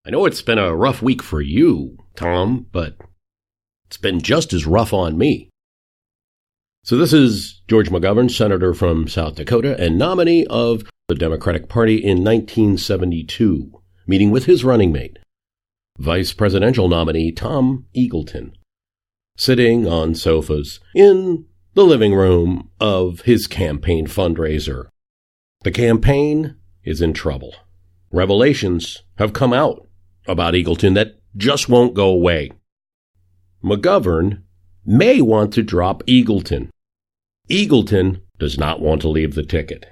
I know it's been a rough week for you, Tom, but it's been just as rough on me. So this is George McGovern, senator from South Dakota and nominee of the Democratic Party in 1972, meeting with his running mate, vice presidential nominee Tom Eagleton, sitting on sofas in the living room of his campaign fundraiser. The campaign is in trouble. Revelations have come out about Eagleton that just won't go away. McGovern may want to drop Eagleton. Eagleton does not want to leave the ticket.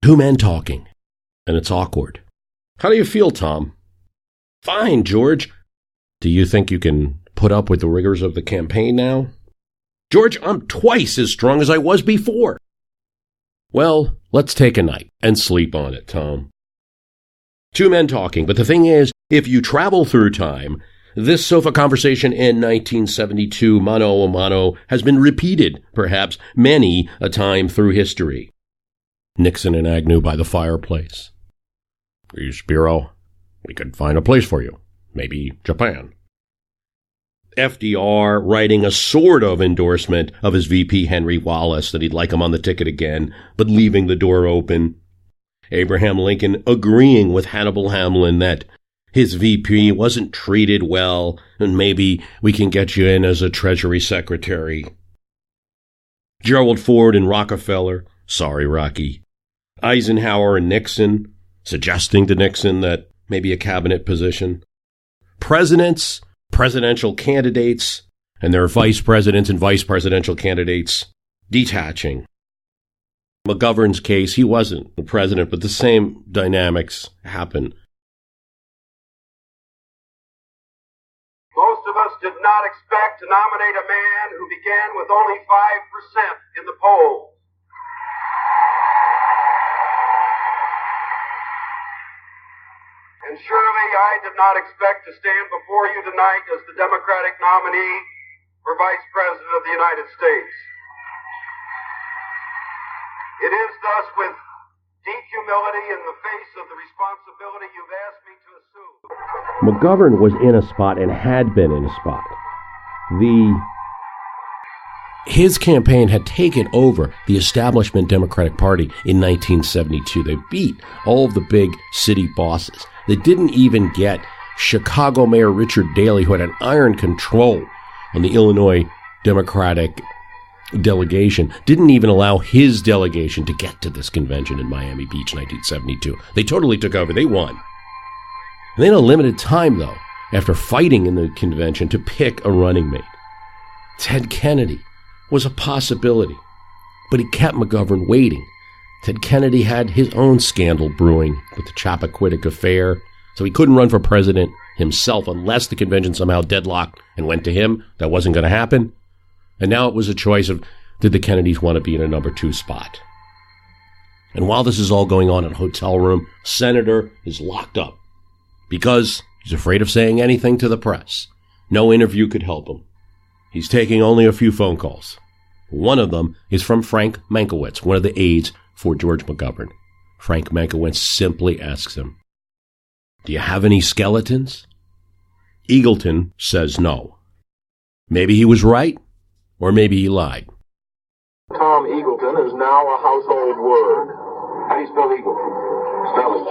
Two men talking, and it's awkward. How do you feel, Tom? Fine, George. Do you think you can put up with the rigors of the campaign now? George, I'm twice as strong as I was before. Well, let's take a night and sleep on it, Tom. Two men talking, but the thing is, if you travel through time, this sofa conversation in 1972, mano a mano, has been repeated, perhaps many a time through history. Nixon and Agnew by the fireplace. Spiro, we could find a place for you. Maybe Japan. FDR writing a sort of endorsement of his VP Henry Wallace that he'd like him on the ticket again, but leaving the door open. Abraham Lincoln agreeing with Hannibal Hamlin that his VP wasn't treated well and maybe we can get you in as a Treasury Secretary. Gerald Ford and Rockefeller, sorry, Rocky. Eisenhower and Nixon, suggesting to Nixon that maybe a cabinet position. Presidents, presidential candidates, and their vice presidents and vice presidential candidates detaching. McGovern's case, he wasn't the president, but the same dynamics happen. Most of us did not expect to nominate a man who began with only 5% in the polls. And surely I did not expect to stand before you tonight as the Democratic nominee for Vice President of the United States. It is thus with deep humility in the face of the responsibility you've asked me to assume. McGovern was in a spot and had been in a spot. His campaign had taken over the establishment Democratic Party in 1972. They beat all of the big city bosses. They didn't even get Chicago Mayor Richard Daley, who had an iron control on the Illinois Democratic delegation, didn't even allow his delegation to get to this convention in Miami Beach, 1972. They totally took over. They won. And they had a limited time, though, after fighting in the convention to pick a running mate. Ted Kennedy was a possibility, but he kept McGovern waiting. Ted Kennedy had his own scandal brewing with the Chappaquiddick affair, so he couldn't run for president himself unless the convention somehow deadlocked and went to him. That wasn't going to happen. And now it was a choice of, did the Kennedys want to be in a number 2 spot? And while this is all going on in a hotel room, Senator is locked up because he's afraid of saying anything to the press. No interview could help him. He's taking only a few phone calls. One of them is from Frank Mankiewicz, one of the aides for George McGovern. Frank Mankiewicz simply asks him, "Do you have any skeletons?" Eagleton says no. Maybe he was right, or maybe he lied. Tom Eagleton is now a household word. How do you spell Eagleton? Spell it.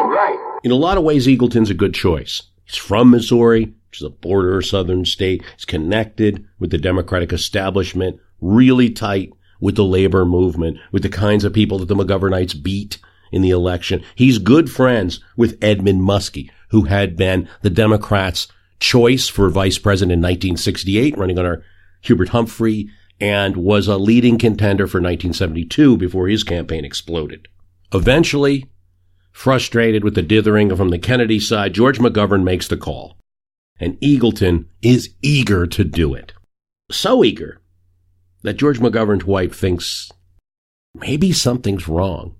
Right. In a lot of ways, Eagleton's a good choice. He's from Missouri, which is a border southern state. He's connected with the Democratic establishment, really tight with the labor movement, with the kinds of people that the McGovernites beat in the election. He's good friends with Edmund Muskie, who had been the Democrats' choice for vice president in 1968, running under Hubert Humphrey, and was a leading contender for 1972 before his campaign exploded. Eventually, frustrated with the dithering from the Kennedy side, George McGovern makes the call. And Eagleton is eager to do it. So eager that George McGovern's wife thinks maybe something's wrong.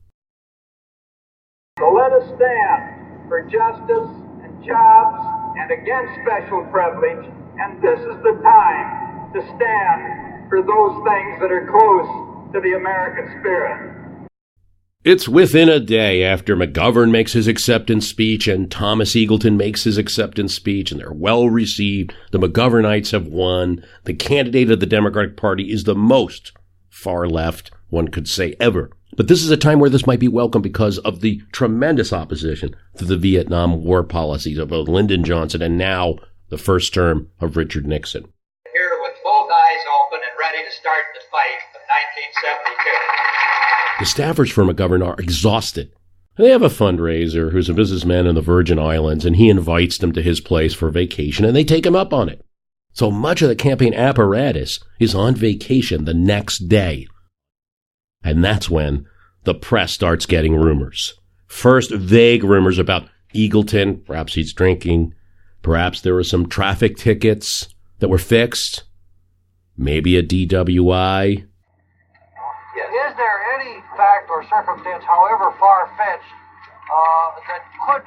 So let us stand for justice and jobs and against special privilege, and this is the time to stand for those things that are close to the American spirit. It's within a day after McGovern makes his acceptance speech and Thomas Eagleton makes his acceptance speech, and they're well received. The McGovernites have won. The candidate of the Democratic Party is the most far left one could say ever. But this is a time where this might be welcome because of the tremendous opposition to the Vietnam War policies of both Lyndon Johnson and now the first term of Richard Nixon. Here with both eyes open and ready to start the fight of 1972. The staffers for McGovern are exhausted. They have a fundraiser who's a businessman in the Virgin Islands, and he invites them to his place for vacation, and they take him up on it. So much of the campaign apparatus is on vacation the next day. And that's when the press starts getting rumors. First, vague rumors about Eagleton. Perhaps he's drinking. Perhaps there were some traffic tickets that were fixed. Maybe a DWI. Is there any fact or circumstance, however far-fetched, that could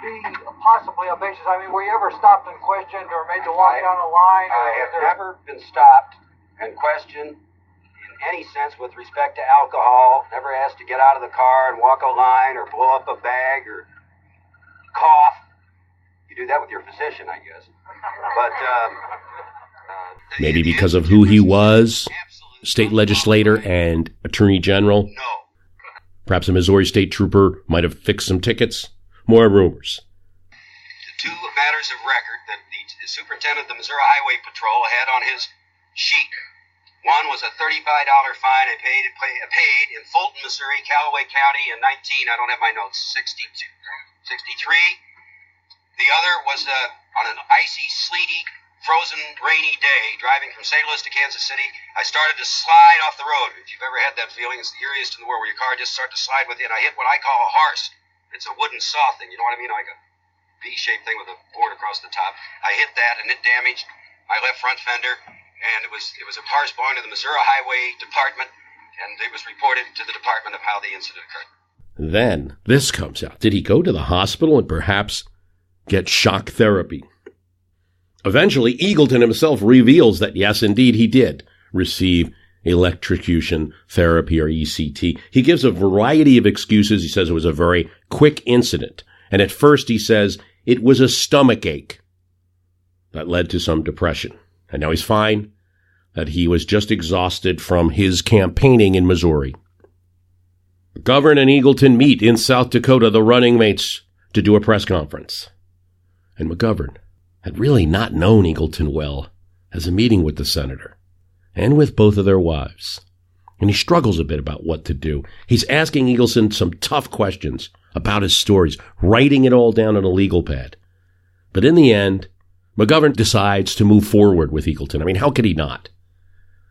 be possibly a basis? I mean, were you ever stopped and questioned or made to walk down a line? I have never been stopped and questioned in any sense with respect to alcohol. Never asked to get out of the car and walk a line or blow up a bag or cough. You do that with your physician, I guess. But maybe because of who he was, state legislator and attorney general. No. Perhaps a Missouri state trooper might have fixed some tickets. More rumors. The two matters of record that the superintendent of the Missouri Highway Patrol had on his sheet. One was a $35 fine I paid in Fulton, Missouri, Callaway County in I don't have my notes, 63. The other was on an icy, sleety, frozen, rainy day, driving from St. Louis to Kansas City. I started to slide off the road. If you've ever had that feeling, it's the eeriest in the world, where your car just starts to slide with you. And I hit what I call a horse. It's a wooden saw thing, you know what I mean? Like a V-shaped thing with a board across the top. I hit that, and it damaged my left front fender. And it was a parse going to the Missouri Highway Department, and it was reported to the department of how the incident occurred. Then this comes out. Did he go to the hospital and perhaps get shock therapy? Eventually, Eagleton himself reveals that, yes, indeed, he did receive electrocution therapy, or ECT. He gives a variety of excuses. He says it was a very quick incident. And at first he says it was a stomach ache that led to some depression. And now he's fine, that he was just exhausted from his campaigning in Missouri. McGovern and Eagleton meet in South Dakota, the running mates, to do a press conference. And McGovern had really not known Eagleton well, has a meeting with the senator and with both of their wives. And he struggles a bit about what to do. He's asking Eagleton some tough questions about his stories, writing it all down on a legal pad. But in the end, McGovern decides to move forward with Eagleton. I mean, how could he not?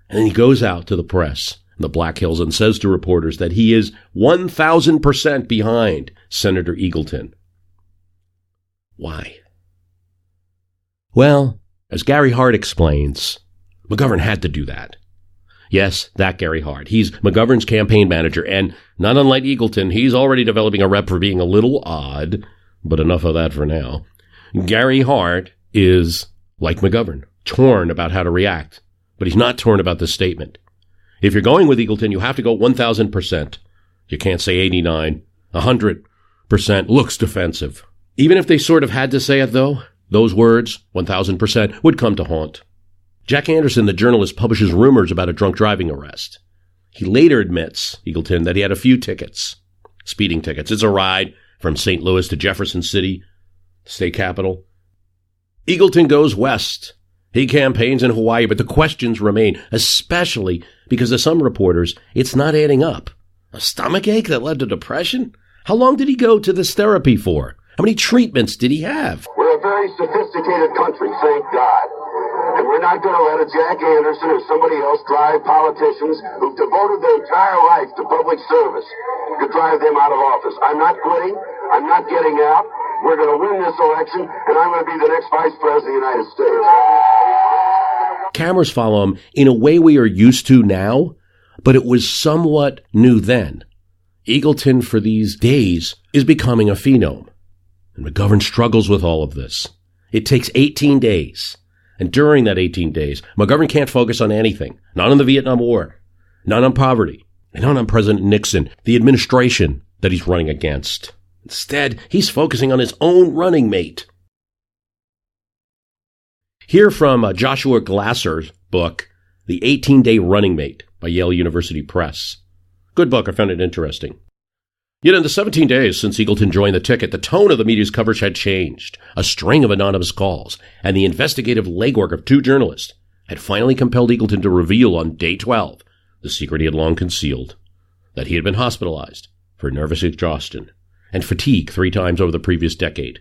And then he goes out to the press in the Black Hills and says to reporters that he is 1,000% behind Senator Eagleton. Why? Well, as Gary Hart explains, McGovern had to do that. Yes, that Gary Hart. He's McGovern's campaign manager, and not unlike Eagleton, he's already developing a rep for being a little odd, but enough of that for now. Gary Hart is, like McGovern, torn about how to react, but he's not torn about this statement. If you're going with Eagleton, you have to go 1,000%. You can't say 89. 100% looks defensive. Even if they sort of had to say it, though, those words, 1,000%, would come to haunt. Jack Anderson, the journalist, publishes rumors about a drunk driving arrest. He later admits, Eagleton, that he had a few tickets, speeding tickets. It's a ride from St. Louis to Jefferson City, state capital. Eagleton goes west. He campaigns in Hawaii, but the questions remain, especially because to some reporters, it's not adding up. A stomachache that led to depression? How long did he go to this therapy for? How many treatments did he have? We're a very sophisticated country, thank God. And we're not going to let a Jack Anderson or somebody else drive politicians who've devoted their entire life to public service to drive them out of office. I'm not quitting. I'm not getting out. We're going to win this election, and I'm going to be the next Vice President of the United States. Cameras follow him in a way we are used to now, but it was somewhat new then. Eagleton, for these days, is becoming a phenom. And McGovern struggles with all of this. It takes 18 days. And during that 18 days, McGovern can't focus on anything. Not on the Vietnam War, not on poverty, and not on President Nixon, the administration that he's running against. Instead, he's focusing on his own running mate. Hear from Joshua Glasser's book, The 18-Day Running Mate by Yale University Press. Good book. I found it interesting. Yet in the 17 days since Eagleton joined the ticket, the tone of the media's coverage had changed. A string of anonymous calls and the investigative legwork of two journalists had finally compelled Eagleton to reveal on day 12 the secret he had long concealed, that he had been hospitalized for nervous exhaustion and fatigue 3 times over the previous decade,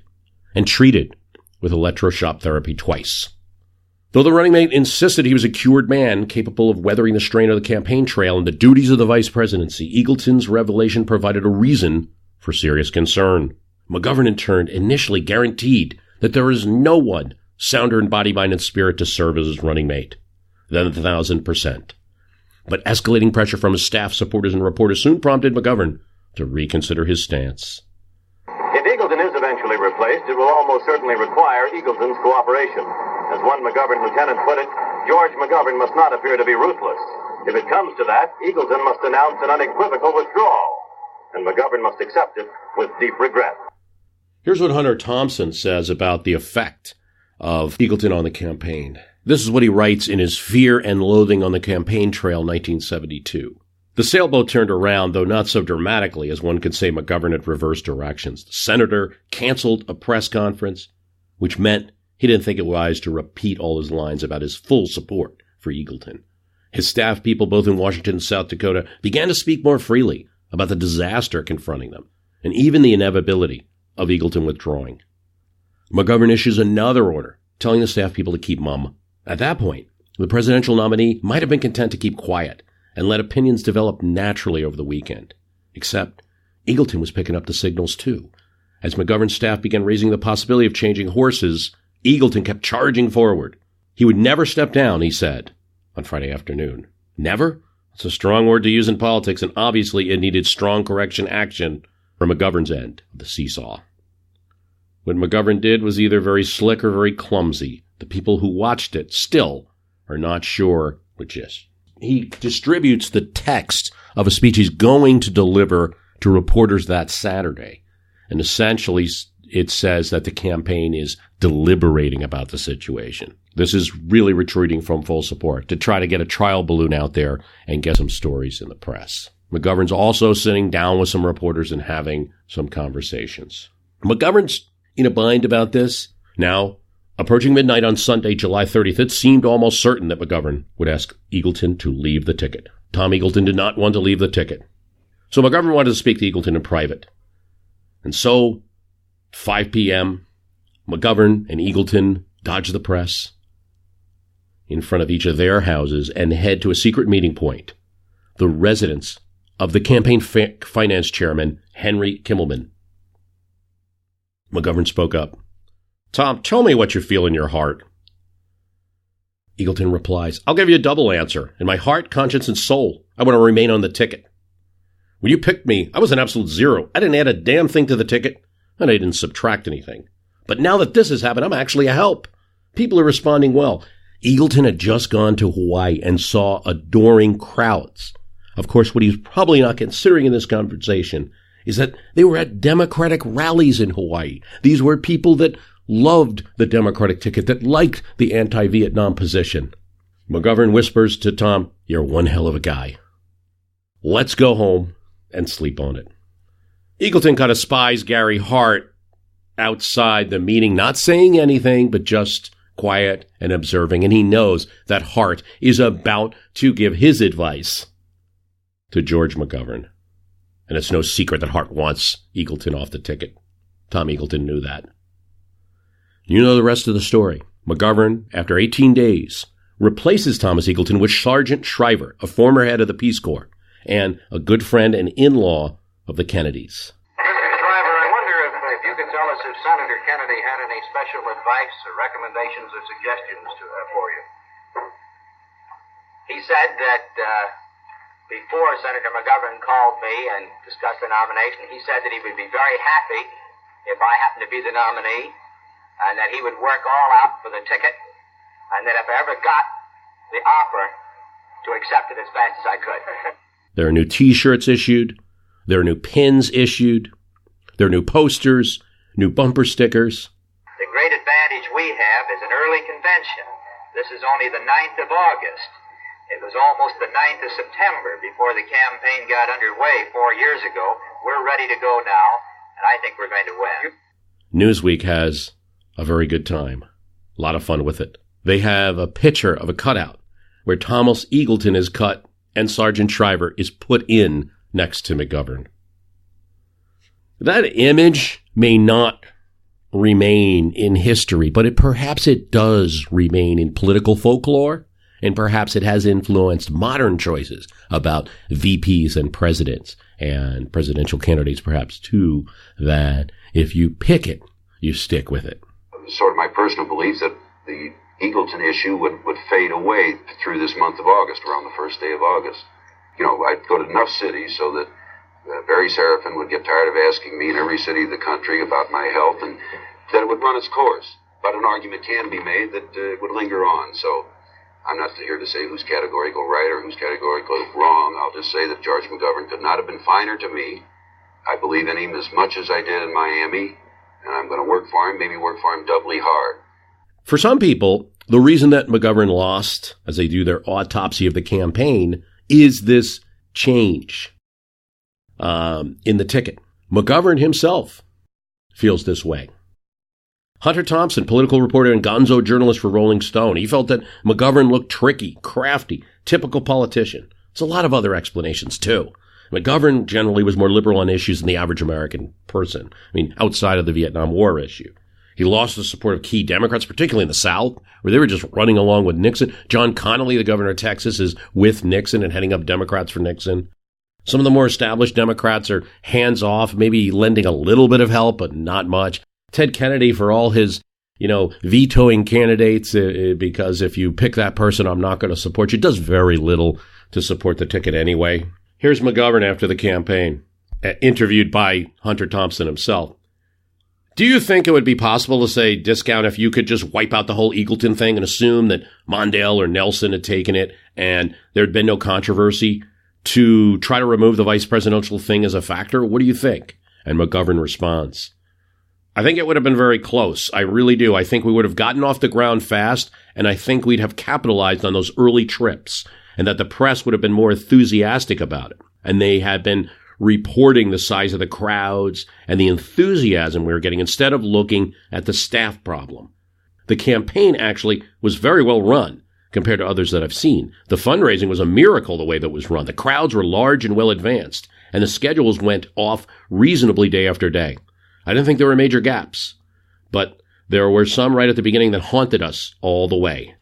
and treated with electroshock therapy twice. Though the running mate insisted he was a cured man capable of weathering the strain of the campaign trail and the duties of the vice presidency, Eagleton's revelation provided a reason for serious concern. McGovern, in turn, initially guaranteed that there is no one sounder in body, mind, and spirit to serve as his running mate than 1,000%. But escalating pressure from his staff, supporters, and reporters soon prompted McGovern to reconsider his stance. If Eagleton is eventually replaced, it will almost certainly require Eagleton's cooperation. As one McGovern lieutenant put it, George McGovern must not appear to be ruthless. If it comes to that, Eagleton must announce an unequivocal withdrawal, and McGovern must accept it with deep regret. Here's what Hunter Thompson says about the effect of Eagleton on the campaign. This is what he writes in his Fear and Loathing on the Campaign Trail, 1972. The sailboat turned around, though not so dramatically as one could say McGovern had reversed directions. The senator canceled a press conference, which meant he didn't think it wise to repeat all his lines about his full support for Eagleton. His staff people, both in Washington and South Dakota, began to speak more freely about the disaster confronting them, and even the inevitability of Eagleton withdrawing. McGovern issues another order, telling the staff people to keep mum. At that point, the presidential nominee might have been content to keep quiet and let opinions develop naturally over the weekend. Except Eagleton was picking up the signals too. As McGovern's staff began raising the possibility of changing horses, Eagleton kept charging forward. He would never step down, he said, on Friday afternoon. Never? It's a strong word to use in politics, and obviously it needed strong correction action from McGovern's end of the seesaw. What McGovern did was either very slick or very clumsy. The people who watched it still are not sure which is. He distributes the text of a speech he's going to deliver to reporters that Saturday. And essentially, it says that the campaign is deliberating about the situation. This is really retreating from full support to try to get a trial balloon out there and get some stories in the press. McGovern's also sitting down with some reporters and having some conversations. McGovern's in a bind about this. Now, approaching midnight on Sunday, July 30th, it seemed almost certain that McGovern would ask Eagleton to leave the ticket. Tom Eagleton did not want to leave the ticket. So McGovern wanted to speak to Eagleton in private. And so, 5 p.m., McGovern and Eagleton dodge the press in front of each of their houses and head to a secret meeting point, the residence of the campaign finance chairman, Henry Kimmelman. McGovern spoke up. Tom, tell me what you feel in your heart. Eagleton replies, I'll give you a double answer. In my heart, conscience, and soul, I want to remain on the ticket. When you picked me, I was an absolute zero. I didn't add a damn thing to the ticket, and I didn't subtract anything. But now that this has happened, I'm actually a help. People are responding well. Eagleton had just gone to Hawaii and saw adoring crowds. Of course, what he's probably not considering in this conversation is that they were at Democratic rallies in Hawaii. These were people that loved the Democratic ticket, that liked the anti-Vietnam position. McGovern whispers to Tom, you're one hell of a guy. Let's go home and sleep on it. Eagleton kind of spies Gary Hart outside the meeting, not saying anything, but just quiet and observing. And he knows that Hart is about to give his advice to George McGovern. And it's no secret that Hart wants Eagleton off the ticket. Tom Eagleton knew that. You know the rest of the story. McGovern, after 18 days, replaces Thomas Eagleton with Sergeant Shriver, a former head of the Peace Corps, and a good friend and in-law of the Kennedys. Mr. Shriver, I wonder if you could tell us if Senator Kennedy had any special advice or recommendations or suggestions for you. He said that before Senator McGovern called me and discussed the nomination, he said that he would be very happy if I happened to be the nominee, and that he would work all out for the ticket, and that if I ever got the offer, to accept it as fast as I could. There are new T-shirts issued. There are new pins issued. There are new posters, new bumper stickers. The great advantage we have is an early convention. This is only the 9th of August. It was almost the 9th of September before the campaign got underway 4 years ago. We're ready to go now, and I think we're going to win. Newsweek has a very good time. A lot of fun with it. They have a picture of a cutout where Thomas Eagleton is cut and Sergeant Shriver is put in next to McGovern. That image may not remain in history, but perhaps it does remain in political folklore, and perhaps it has influenced modern choices about VPs and presidents and presidential candidates perhaps too, that if you pick it, you stick with it. Sort of my personal belief that the Eagleton issue would fade away through this month of August, around the first day of August. You know, I'd go to enough cities so that Barry Serafin would get tired of asking me in every city of the country about my health, and that it would run its course. But an argument can be made that it would linger on. So I'm not here to say who's categorical right or who's categorical wrong. I'll just say that George McGovern could not have been finer to me. I believe in him as much as I did in Miami, and I'm going to work for him, maybe work for him doubly hard. For some people, the reason that McGovern lost, as they do their autopsy of the campaign, is this change in the ticket. McGovern himself feels this way. Hunter Thompson, political reporter and gonzo journalist for Rolling Stone, he felt that McGovern looked tricky, crafty, typical politician. There's a lot of other explanations, too. McGovern generally was more liberal on issues than the average American person. I mean, outside of the Vietnam War issue. He lost the support of key Democrats, particularly in the South, where they were just running along with Nixon. John Connally, the governor of Texas, is with Nixon and heading up Democrats for Nixon. Some of the more established Democrats are hands-off, maybe lending a little bit of help, but not much. Ted Kennedy, for all his, vetoing candidates, because if you pick that person, I'm not going to support you, does very little to support the ticket anyway. Here's McGovern after the campaign, interviewed by Hunter Thompson himself. Do you think it would be possible to say, discount, if you could just wipe out the whole Eagleton thing and assume that Mondale or Nelson had taken it and there'd been no controversy, to try to remove the vice presidential thing as a factor? What do you think? And McGovern responds, I think it would have been very close. I really do. I think we would have gotten off the ground fast, and I think we'd have capitalized on those early trips, and that the press would have been more enthusiastic about it. And they had been reporting the size of the crowds and the enthusiasm we were getting instead of looking at the staff problem. The campaign actually was very well run compared to others that I've seen. The fundraising was a miracle the way that it was run. The crowds were large and well advanced, and the schedules went off reasonably day after day. I didn't think there were major gaps, but there were some right at the beginning that haunted us all the way.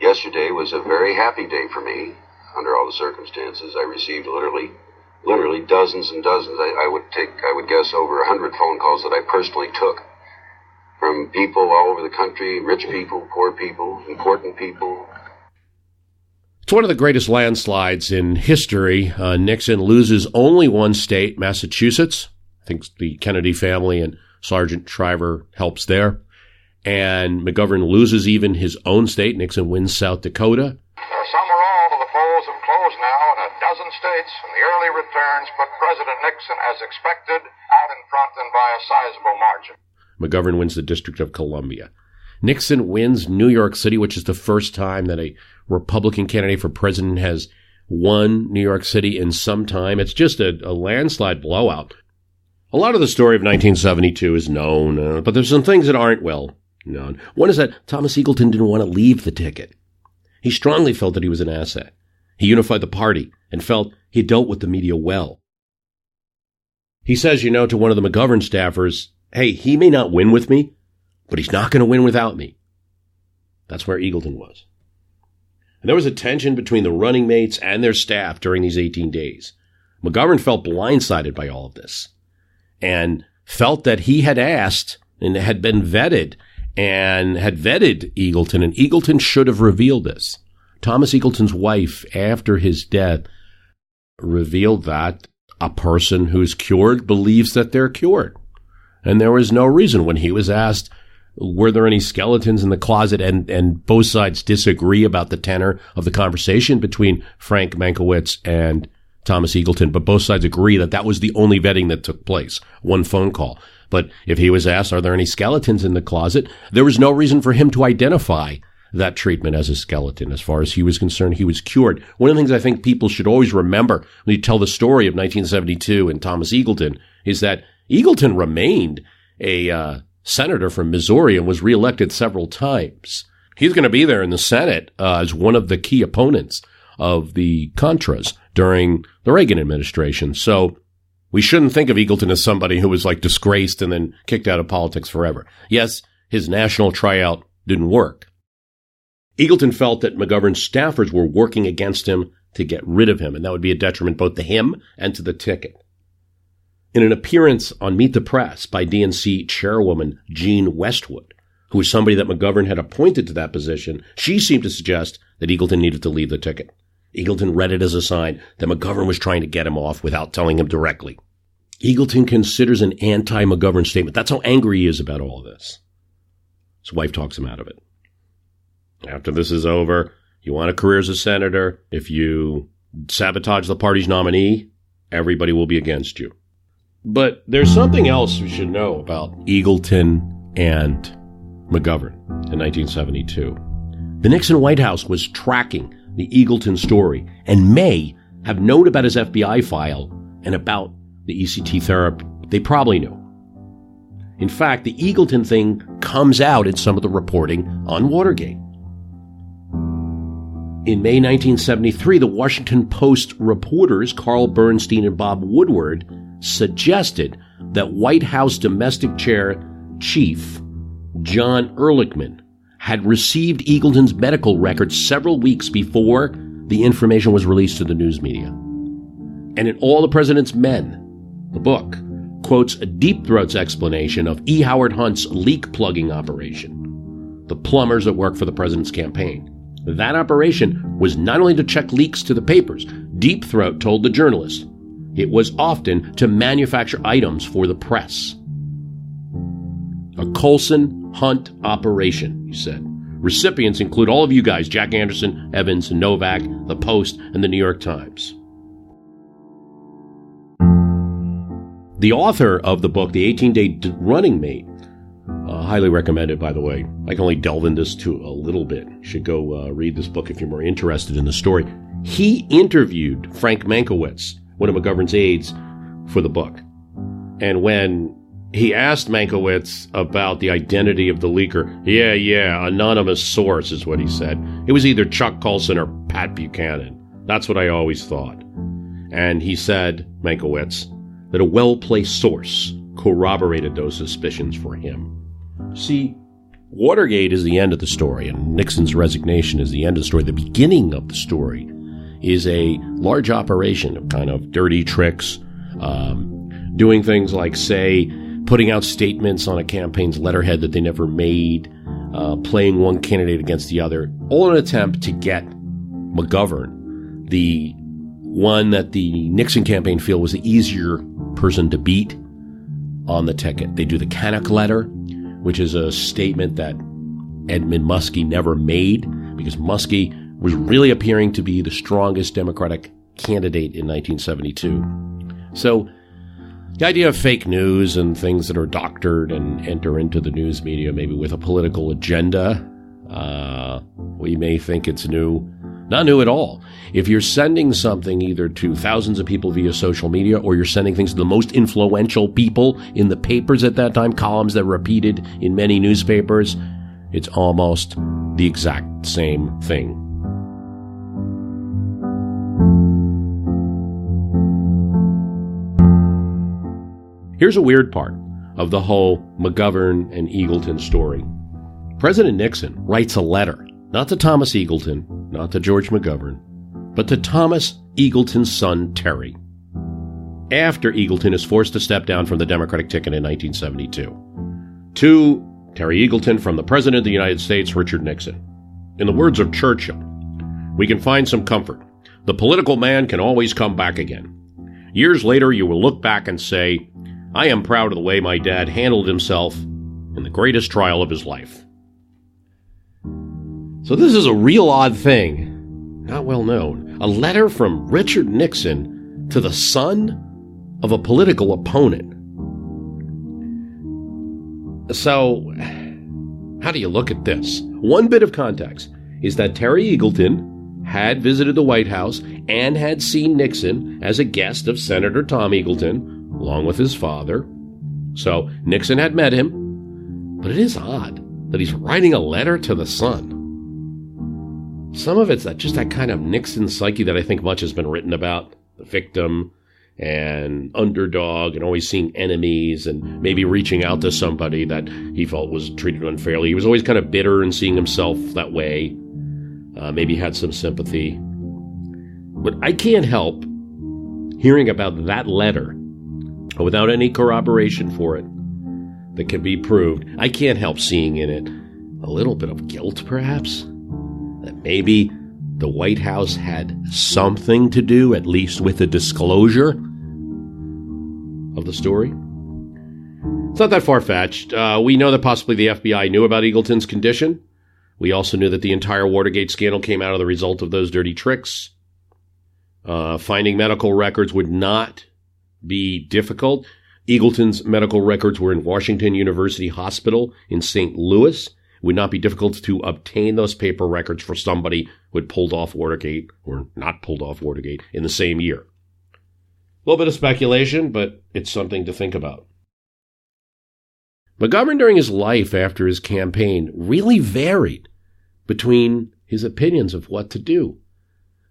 Yesterday was a very happy day for me. Under all the circumstances, I received literally dozens and dozens. I would guess over 100 phone calls that I personally took from people all over the country, rich people, poor people, important people. It's one of the greatest landslides in history. Nixon loses only one state, Massachusetts. I think the Kennedy family and Sergeant Shriver helps there. And McGovern loses even his own state. Nixon wins South Dakota. Some or all of the polls have closed now in a dozen states, and the early returns put President Nixon, as expected, out in front and by a sizable margin. McGovern wins the District of Columbia. Nixon wins New York City, which is the first time that a Republican candidate for president has won New York City in some time. It's just a landslide blowout. A lot of the story of 1972 is known, but there's some things that aren't well known. One is that Thomas Eagleton didn't want to leave the ticket. He strongly felt that he was an asset. He unified the party and felt he dealt with the media well. He says, to one of the McGovern staffers, hey, he may not win with me, but he's not going to win without me. That's where Eagleton was. And there was a tension between the running mates and their staff during these 18 days. McGovern felt blindsided by all of this and felt that he had asked and had been vetted and had vetted Eagleton, and Eagleton should have revealed this. Thomas Eagleton's wife, after his death, revealed that a person who's cured believes that they're cured. And there was no reason when he was asked, were there any skeletons in the closet? And both sides disagree about the tenor of the conversation between Frank Mankiewicz and Thomas Eagleton, but both sides agree that that was the only vetting that took place, one phone call. But if he was asked, are there any skeletons in the closet? There was no reason for him to identify that treatment as a skeleton. As far as he was concerned, he was cured. One of the things I think people should always remember when you tell the story of 1972 and Thomas Eagleton is that Eagleton remained a senator from Missouri and was reelected several times. He's going to be there in the Senate as one of the key opponents of the Contras during the Reagan administration. So we shouldn't think of Eagleton as somebody who was like disgraced and then kicked out of politics forever. Yes, his national tryout didn't work. Eagleton felt that McGovern's staffers were working against him to get rid of him, and that would be a detriment both to him and to the ticket. In an appearance on Meet the Press by DNC chairwoman Jean Westwood, who was somebody that McGovern had appointed to that position, she seemed to suggest that Eagleton needed to leave the ticket. Eagleton read it as a sign that McGovern was trying to get him off without telling him directly. Eagleton considers an anti-McGovern statement. That's how angry he is about all of this. His wife talks him out of it. After this is over, you want a career as a senator. If you sabotage the party's nominee, everybody will be against you. But there's something else we should know about Eagleton and McGovern in 1972. The Nixon White House was tracking the Eagleton story and may have known about his FBI file and about the ECT therapy. They probably knew. In fact, the Eagleton thing comes out in some of the reporting on Watergate. In May 1973, the Washington Post reporters Carl Bernstein and Bob Woodward suggested that White House Domestic Chair Chief John Ehrlichman had received Eagleton's medical records several weeks before the information was released to the news media. And in All the President's Men, the book quotes a Deep Throat's explanation of E. Howard Hunt's leak plugging operation, the plumbers that work for the president's campaign. That operation was not only to check leaks to the papers. Deep Throat told the journalist it was often to manufacture items for the press. A Colson-Hunt operation, he said. Recipients include all of you guys, Jack Anderson, Evans, and Novak, the Post, and the New York Times. The author of the book, The 18-Day Running Mate, highly recommended, by the way. I can only delve into this too a little bit. You should go read this book if you're more interested in the story. He interviewed Frank Mankiewicz, one of McGovern's aides, for the book. And when he asked Mankiewicz about the identity of the leaker, yeah, anonymous source is what he said. It was either Chuck Colson or Pat Buchanan. That's what I always thought. And he said, Mankiewicz, that a well-placed source corroborated those suspicions for him. See, Watergate is the end of the story, and Nixon's resignation is the end of the story. The beginning of the story is a large operation of kind of dirty tricks, doing things like, say, putting out statements on a campaign's letterhead that they never made, playing one candidate against the other, all in an attempt to get McGovern, the one that the Nixon campaign feel was the easier person to beat, on the ticket. They do the Canuck letter, which is a statement that Edmund Muskie never made, because Muskie was really appearing to be the strongest Democratic candidate in 1972. So the idea of fake news and things that are doctored and enter into the news media, maybe with a political agenda, we may think it's new. Not new at all. If you're sending something either to thousands of people via social media, or you're sending things to the most influential people in the papers at that time, columns that were repeated in many newspapers, it's almost the exact same thing. Here's a weird part of the whole McGovern and Eagleton story. President Nixon writes a letter, not to Thomas Eagleton, not to George McGovern, but to Thomas Eagleton's son, Terry, after Eagleton is forced to step down from the Democratic ticket in 1972. To Terry Eagleton from the President of the United States, Richard Nixon. In the words of Churchill, we can find some comfort. The political man can always come back again. Years later, you will look back and say, I am proud of the way my dad handled himself in the greatest trial of his life. So this is a real odd thing, not well known. A letter from Richard Nixon to the son of a political opponent. So, how do you look at this? One bit of context is that Terry Eagleton had visited the White House and had seen Nixon as a guest of Senator Tom Eagleton, along with his father. So, Nixon had met him, but it is odd that he's writing a letter to the son. Some of it's just that kind of Nixon psyche that I think much has been written about. The victim and underdog and always seeing enemies and maybe reaching out to somebody that he felt was treated unfairly. He was always kind of bitter and seeing himself that way. Maybe had some sympathy. But I can't help hearing about that letter without any corroboration for it that can be proved. I can't help seeing in it a little bit of guilt, perhaps. That maybe the White House had something to do, at least with the disclosure of the story. It's not that far-fetched. We know that possibly the FBI knew about Eagleton's condition. We also knew that the entire Watergate scandal came out of the result of those dirty tricks. Finding medical records would not be difficult. Eagleton's medical records were in Washington University Hospital in St. Louis. It would not be difficult to obtain those paper records for somebody who had pulled off Watergate or not pulled off Watergate in the same year. A little bit of speculation, but it's something to think about. McGovern, during his life after his campaign, really varied between his opinions of what to do.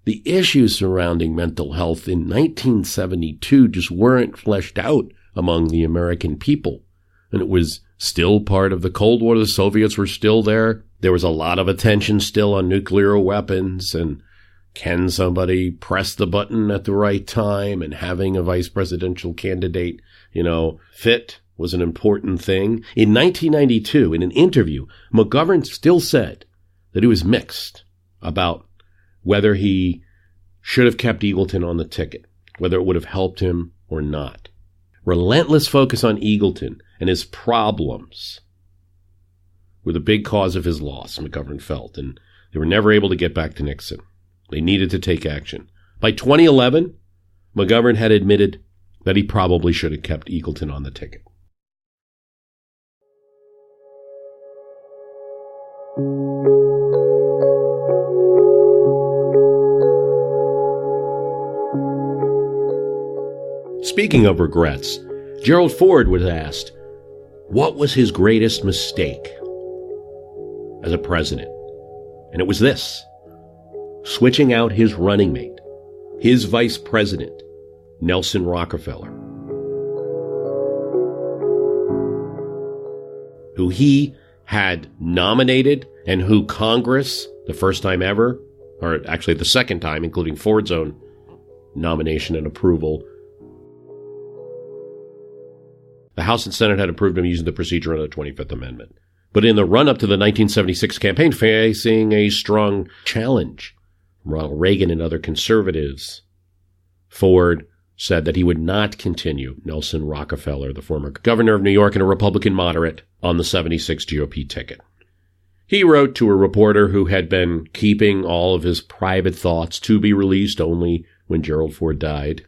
The issues surrounding mental health in 1972 just weren't fleshed out among the American people. And it was still part of the Cold War. The Soviets were still there. There was a lot of attention still on nuclear weapons and can somebody press the button at the right time, and having a vice presidential candidate, fit was an important thing. In 1992, in an interview, McGovern still said that he was mixed about whether he should have kept Eagleton on the ticket, whether it would have helped him or not. Relentless focus on Eagleton and his problems were the big cause of his loss, McGovern felt, and they were never able to get back to Nixon. They needed to take action. By 2011, McGovern had admitted that he probably should have kept Eagleton on the ticket. Speaking of regrets, Gerald Ford was asked, what was his greatest mistake as a president? And it was this: switching out his running mate, his vice president, Nelson Rockefeller, who he had nominated and who Congress, the first time ever, or actually the second time, including Ford's own nomination and approval, the House and Senate had approved him using the procedure under the 25th Amendment. But in the run-up to the 1976 campaign, facing a strong challenge from Ronald Reagan and other conservatives, Ford said that he would not continue Nelson Rockefeller, the former governor of New York and a Republican moderate, on the 76 GOP ticket. He wrote to a reporter who had been keeping all of his private thoughts to be released only when Gerald Ford died,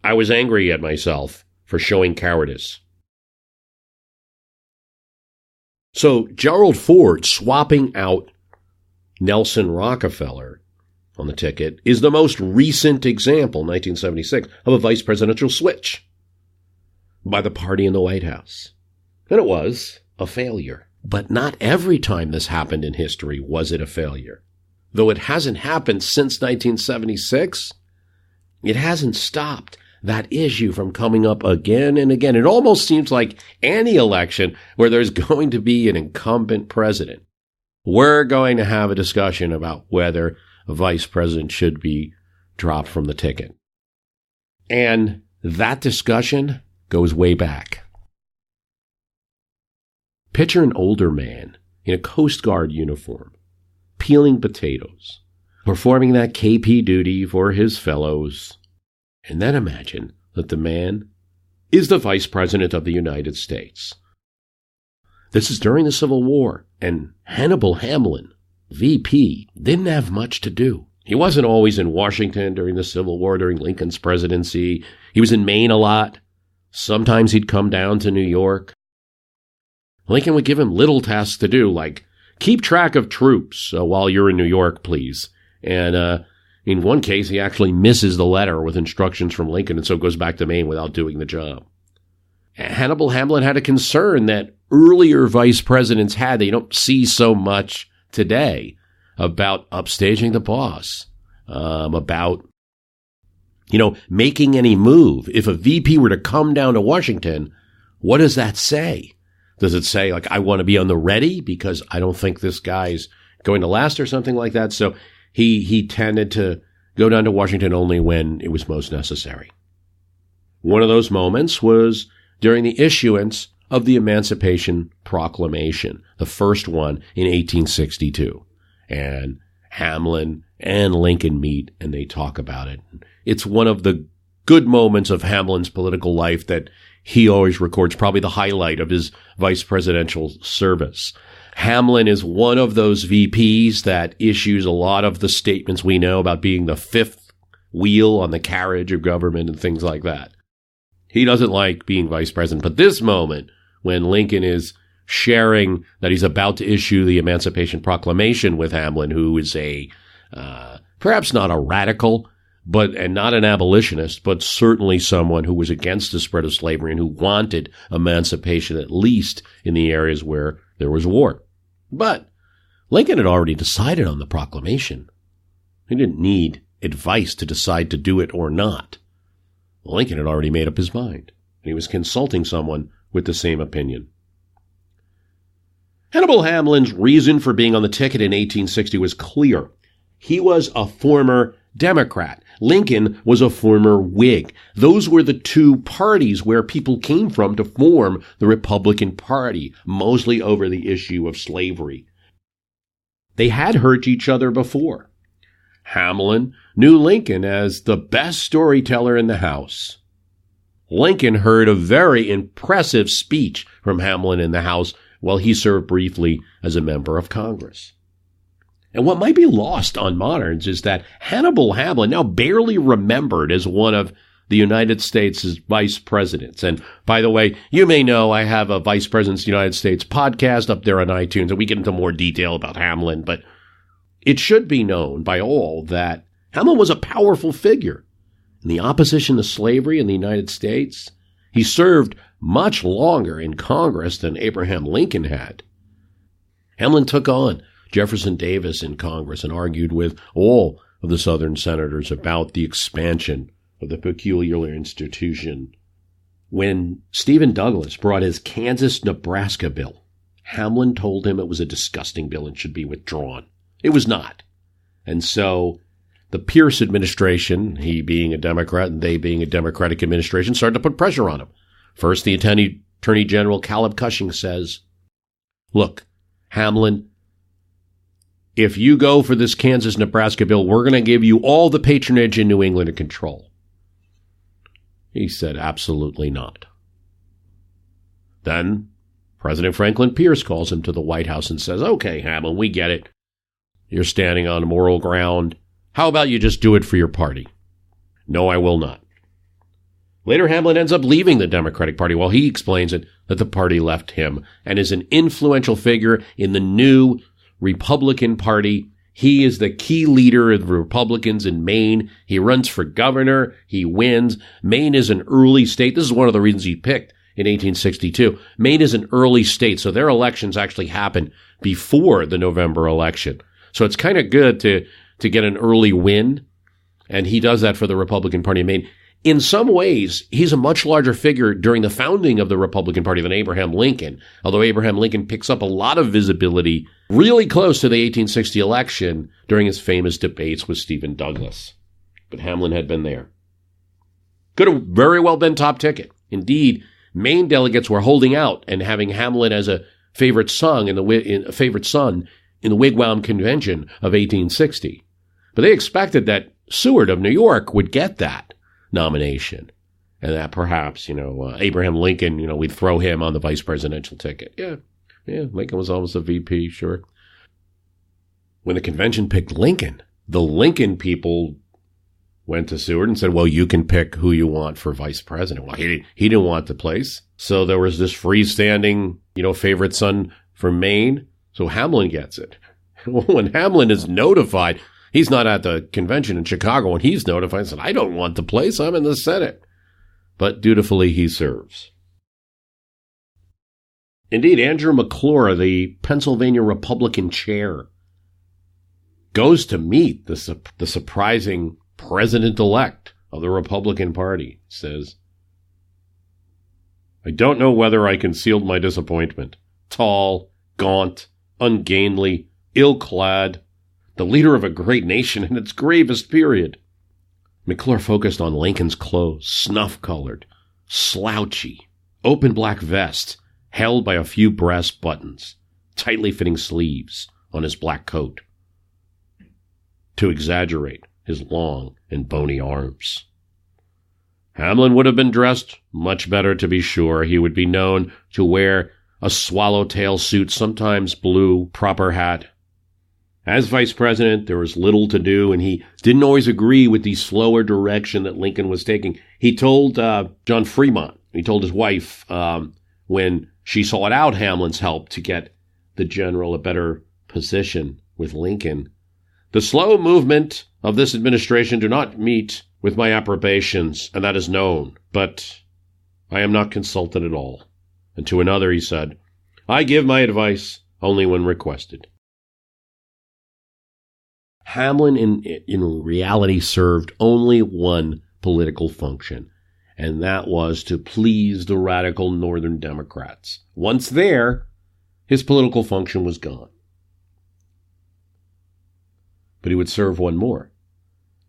"I was angry at myself for showing cowardice." So Gerald Ford swapping out Nelson Rockefeller on the ticket is the most recent example, 1976, of a vice presidential switch by the party in the White House. And it was a failure. But not every time this happened in history was it a failure. Though it hasn't happened since 1976, it hasn't stopped that issue from coming up again and again. It almost seems like any election where there's going to be an incumbent president, we're going to have a discussion about whether a vice president should be dropped from the ticket. And that discussion goes way back. Picture an older man in a Coast Guard uniform, peeling potatoes, performing that KP duty for his fellows. And then imagine that the man is the Vice President of the United States. This is during the Civil War, and Hannibal Hamlin, VP, didn't have much to do. He wasn't always in Washington during the Civil War, during Lincoln's presidency. He was in Maine a lot. Sometimes he'd come down to New York. Lincoln would give him little tasks to do, like keep track of troops while you're in New York, please. And in one case, he actually misses the letter with instructions from Lincoln and so goes back to Maine without doing the job. Hannibal Hamlin had a concern that earlier vice presidents had that you don't see so much today about upstaging the boss, about, making any move. If a VP were to come down to Washington, what does that say? Does it say, like, I want to be on the ready because I don't think this guy's going to last or something like that? So he tended to go down to Washington only when it was most necessary. One of those moments was during the issuance of the Emancipation Proclamation, the first one in 1862. And Hamlin and Lincoln meet and they talk about it. It's one of the good moments of Hamlin's political life that he always records, probably the highlight of his vice presidential service. Hamlin is one of those VPs that issues a lot of the statements we know about being the fifth wheel on the carriage of government and things like that. He doesn't like being vice president, but this moment when Lincoln is sharing that he's about to issue the Emancipation Proclamation with Hamlin, who is perhaps not a radical, and not an abolitionist, but certainly someone who was against the spread of slavery and who wanted emancipation, at least in the areas where there was war. But Lincoln had already decided on the proclamation. He didn't need advice to decide to do it or not. Lincoln had already made up his mind, and he was consulting someone with the same opinion. Hannibal Hamlin's reason for being on the ticket in 1860 was clear. He was a former Democrat. Lincoln was a former Whig. Those were the two parties where people came from to form the Republican Party, mostly over the issue of slavery. They had hurt each other before. Hamlin knew Lincoln as the best storyteller in the House. Lincoln heard a very impressive speech from Hamlin in the House while he served briefly as a member of Congress. And what might be lost on moderns is that Hannibal Hamlin, now barely remembered as one of the United States' vice presidents. And by the way, you may know I have a Vice Presidents of the United States podcast up there on iTunes, and we get into more detail about Hamlin, but it should be known by all that Hamlin was a powerful figure in the opposition to slavery in the United States. He served much longer in Congress than Abraham Lincoln had. Hamlin took on Jefferson Davis in Congress and argued with all of the Southern senators about the expansion of the peculiar institution. When Stephen Douglas brought his Kansas-Nebraska bill, Hamlin told him it was a disgusting bill and should be withdrawn. It was not. And so the Pierce administration, he being a Democrat and they being a Democratic administration, started to put pressure on him. First, the Attorney General Caleb Cushing says, look, Hamlin, if you go for this Kansas-Nebraska bill, we're going to give you all the patronage in New England and control. He said, absolutely not. Then President Franklin Pierce calls him to the White House and says, okay, Hamlin, we get it. You're standing on moral ground. How about you just do it for your party? No, I will not. Later, Hamlin ends up leaving the Democratic Party while he explains it that the party left him and is an influential figure in the new Republican Party. He is the key leader of the Republicans in Maine. He runs for governor. He wins. Maine is an early state. This is one of the reasons he picked in 1862. Maine is an early state, so their elections actually happen before the November election. So it's kind of good to get an early win, and he does that for the Republican Party in Maine. In some ways, he's a much larger figure during the founding of the Republican Party than Abraham Lincoln, although Abraham Lincoln picks up a lot of visibility really close to the 1860 election during his famous debates with Stephen Douglas. But Hamlin had been there. Could have very well been top ticket. Indeed, Maine delegates were holding out and having Hamlin as a favorite son in the Wigwam Convention of 1860. But they expected that Seward of New York would get that nomination. And that perhaps, Abraham Lincoln, we'd throw him on the vice presidential ticket. Yeah, Lincoln was almost a VP, sure. When the convention picked Lincoln, the Lincoln people went to Seward and said, well, you can pick who you want for vice president. Well, he didn't want the place. So there was this freestanding, favorite son from Maine. So Hamlin gets it. When Hamlin is notified, he's not at the convention in Chicago. When he's notified, he said, I don't want the place. I'm in the Senate. But dutifully he serves. Indeed, Andrew McClure, the Pennsylvania Republican chair, goes to meet the surprising president-elect of the Republican Party, says, I don't know whether I concealed my disappointment. Tall, gaunt, ungainly, ill-clad, the leader of a great nation in its gravest period. McClure focused on Lincoln's clothes, snuff-colored, slouchy, open black vest held by a few brass buttons, tightly fitting sleeves on his black coat, to exaggerate his long and bony arms. Hamlin would have been dressed much better, to be sure. He would be known to wear a swallowtail suit, sometimes blue, proper hat. As vice president, there was little to do, and he didn't always agree with the slower direction that Lincoln was taking. He told John Fremont, he told his wife, when she sought out Hamlin's help to get the general a better position with Lincoln, the slow movement of this administration do not meet with my approbations, and that is known, but I am not consulted at all. And to another he said, I give my advice only when requested. Hamlin, in reality, served only one political function, and that was to please the radical Northern Democrats. Once there, his political function was gone. But he would serve one more.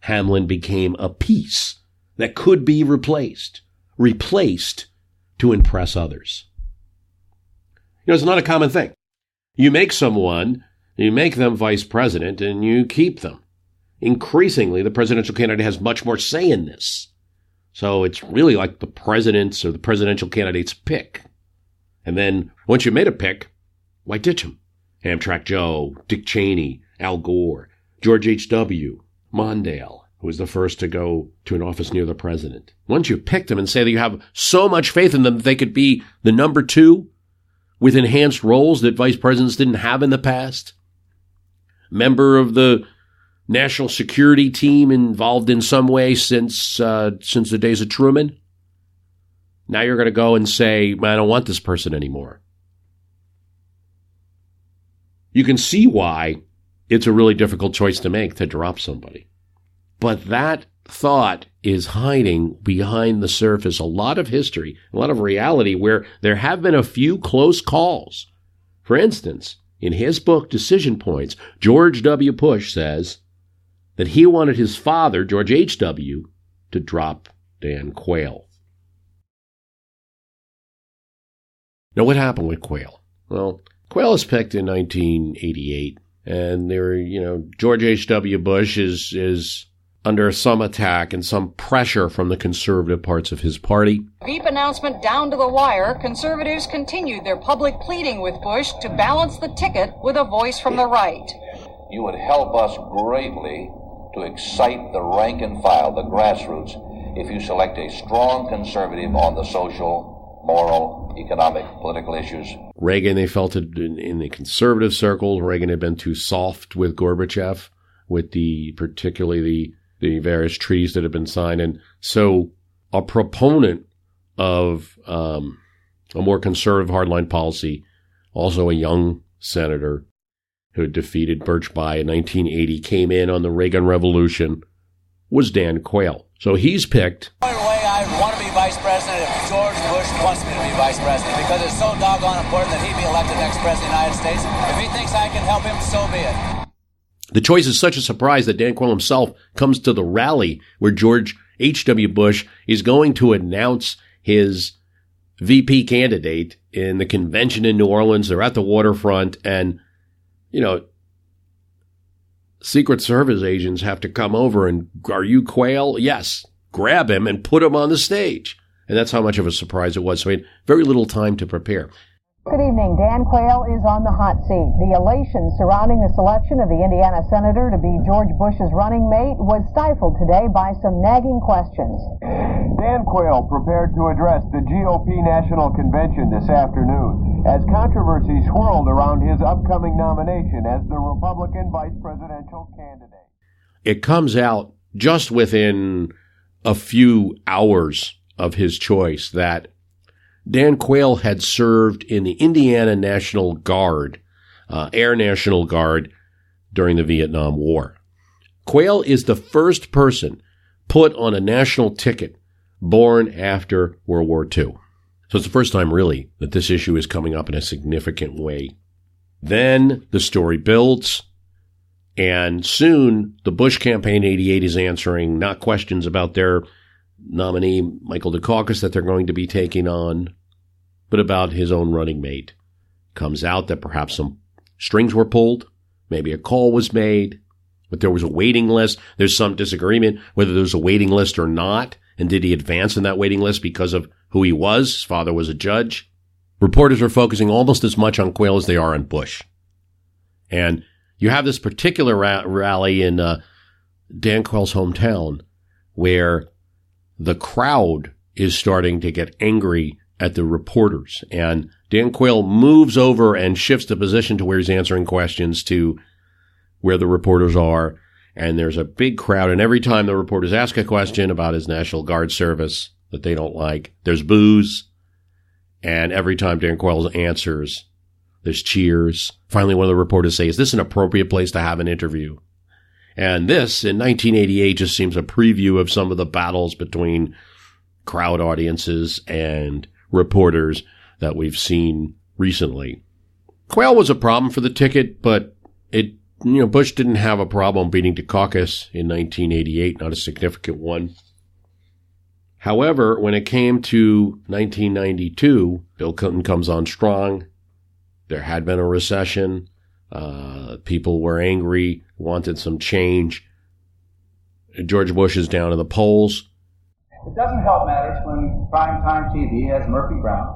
Hamlin became a piece that could be replaced to impress others. It's not a common thing. You make someone, you make them vice president, and you keep them. Increasingly, the presidential candidate has much more say in this. So it's really like the president's or the presidential candidate's pick. And then, once you made a pick, why ditch him? Amtrak Joe, Dick Cheney, Al Gore, George H.W., Mondale, who was the first to go to an office near the president. Once you picked them and say that you have so much faith in them that they could be the number two with enhanced roles that vice presidents didn't have in the past, member of the national security team involved in some way since the days of Truman, now you're going to go and say, I don't want this person anymore. You can see why it's a really difficult choice to make, to drop somebody. But that thought is hiding behind the surface a lot of history, a lot of reality where there have been a few close calls. For instance, in his book, Decision Points, George W. Bush says that he wanted his father, George H.W., to drop Dan Quayle. Now, what happened with Quayle? Well, Quayle was picked in 1988. And George H.W. Bush is under some attack and some pressure from the conservative parts of his party. Veep announcement down to the wire, conservatives continued their public pleading with Bush to balance the ticket with a voice from the right. You would help us greatly to excite the rank and file, the grassroots, if you select a strong conservative on the social, moral, economic, political issues. Reagan, they felt it in the conservative circles. Reagan had been too soft with Gorbachev, with particularly the various treaties that had been signed. And so a proponent of a more conservative hardline policy, also a young senator who had defeated Birch Bayh in 1980, came in on the Reagan Revolution, was Dan Quayle. So he's picked. The only way I want to be vice president if George Bush wants me to be vice president, because it's so doggone important that he be elected next president of the United States. If he thinks I can help him, so be it. The choice is such a surprise that Dan Quayle himself comes to the rally where George H.W. Bush is going to announce his VP candidate in the convention in New Orleans. They're at the waterfront, and, Secret Service agents have to come over and, are you Quayle? Yes. Grab him and put him on the stage. And that's how much of a surprise it was. So he had very little time to prepare. Good evening. Dan Quayle is on the hot seat. The elation surrounding the selection of the Indiana senator to be George Bush's running mate was stifled today by some nagging questions. Dan Quayle prepared to address the GOP National Convention this afternoon as controversy swirled around his upcoming nomination as the Republican vice presidential candidate. It comes out just within a few hours of his choice that Dan Quayle had served in the Indiana National Guard, Air National Guard, during the Vietnam War. Quayle is the first person put on a national ticket born after World War II. So it's the first time, really, that this issue is coming up in a significant way. Then the story builds, and soon the Bush campaign 88 is answering not questions about their nominee, Michael Dukakis, that they're going to be taking on, but about his own running mate. Comes out that perhaps some strings were pulled, maybe a call was made, but there was a waiting list. There's some disagreement whether there's a waiting list or not, and did he advance in that waiting list because of who he was? His father was a judge. Reporters are focusing almost as much on Quayle as they are on Bush. And you have this particular rally in Dan Quayle's hometown where the crowd is starting to get angry at the reporters. And Dan Quayle moves over and shifts the position to where he's answering questions to where the reporters are. And there's a big crowd. And every time the reporters ask a question about his National Guard service that they don't like, there's boos. And every time Dan Quayle answers, there's cheers. Finally, one of the reporters says, is this an appropriate place to have an interview? And this, in 1988, just seems a preview of some of the battles between crowd audiences and reporters that we've seen recently. Quayle was a problem for the ticket, but Bush didn't have a problem beating Dukakis in 1988, not a significant one. However, when it came to 1992, Bill Clinton comes on strong. There had been a recession. People were angry, wanted some change. George Bush is down in the polls. It doesn't help matters when primetime TV has Murphy Brown,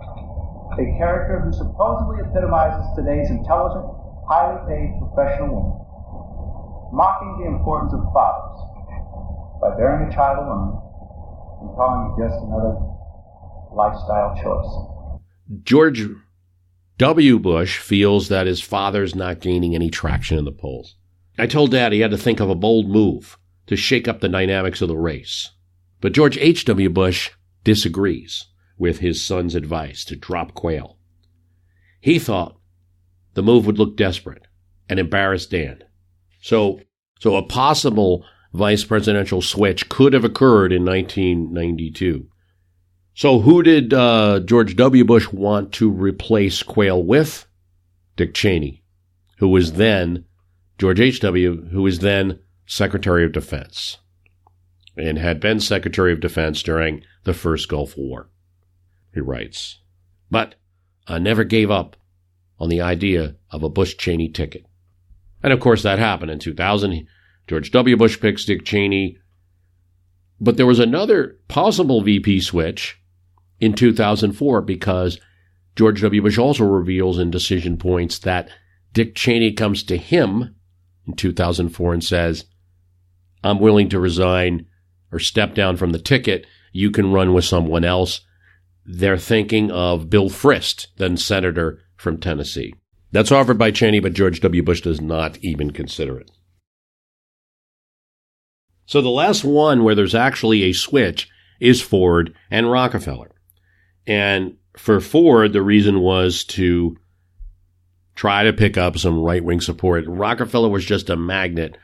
a character who supposedly epitomizes today's intelligent, highly paid professional woman, mocking the importance of fathers by bearing a child alone and calling it just another lifestyle choice. George W. Bush feels that his father's not gaining any traction in the polls. I told Dad he had to think of a bold move to shake up the dynamics of the race. But George H.W. Bush disagrees with his son's advice to drop Quayle. He thought the move would look desperate and embarrass Dan. So a possible vice presidential switch could have occurred in 1992. So who did George W. Bush want to replace Quayle with? Dick Cheney, who was then George H.W., who was then Secretary of Defense and had been Secretary of Defense during the first Gulf War. He writes, but I never gave up on the idea of a Bush-Cheney ticket. And of course that happened in 2000. George W. Bush picks Dick Cheney. But there was another possible VP switch in 2004 because George W. Bush also reveals in Decision Points that Dick Cheney comes to him in 2004 and says, I'm willing to resign or step down from the ticket. You can run with someone else. They're thinking of Bill Frist, then senator from Tennessee. That's offered by Cheney, but George W. Bush does not even consider it. So the last one where there's actually a switch is Ford and Rockefeller. And for Ford, the reason was to try to pick up some right-wing support. Rockefeller was just a magnet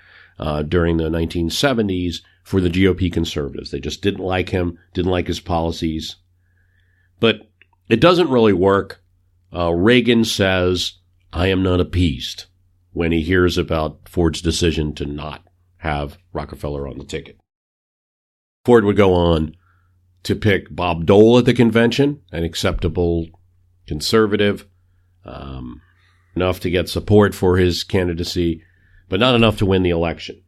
during the 1970s for the GOP conservatives. They just didn't like him, didn't like his policies. But it doesn't really work. Reagan says, I am not appeased when he hears about Ford's decision to not have Rockefeller on the ticket. Ford would go on to pick Bob Dole at the convention, an acceptable conservative, enough to get support for his candidacy. but not enough to win the election.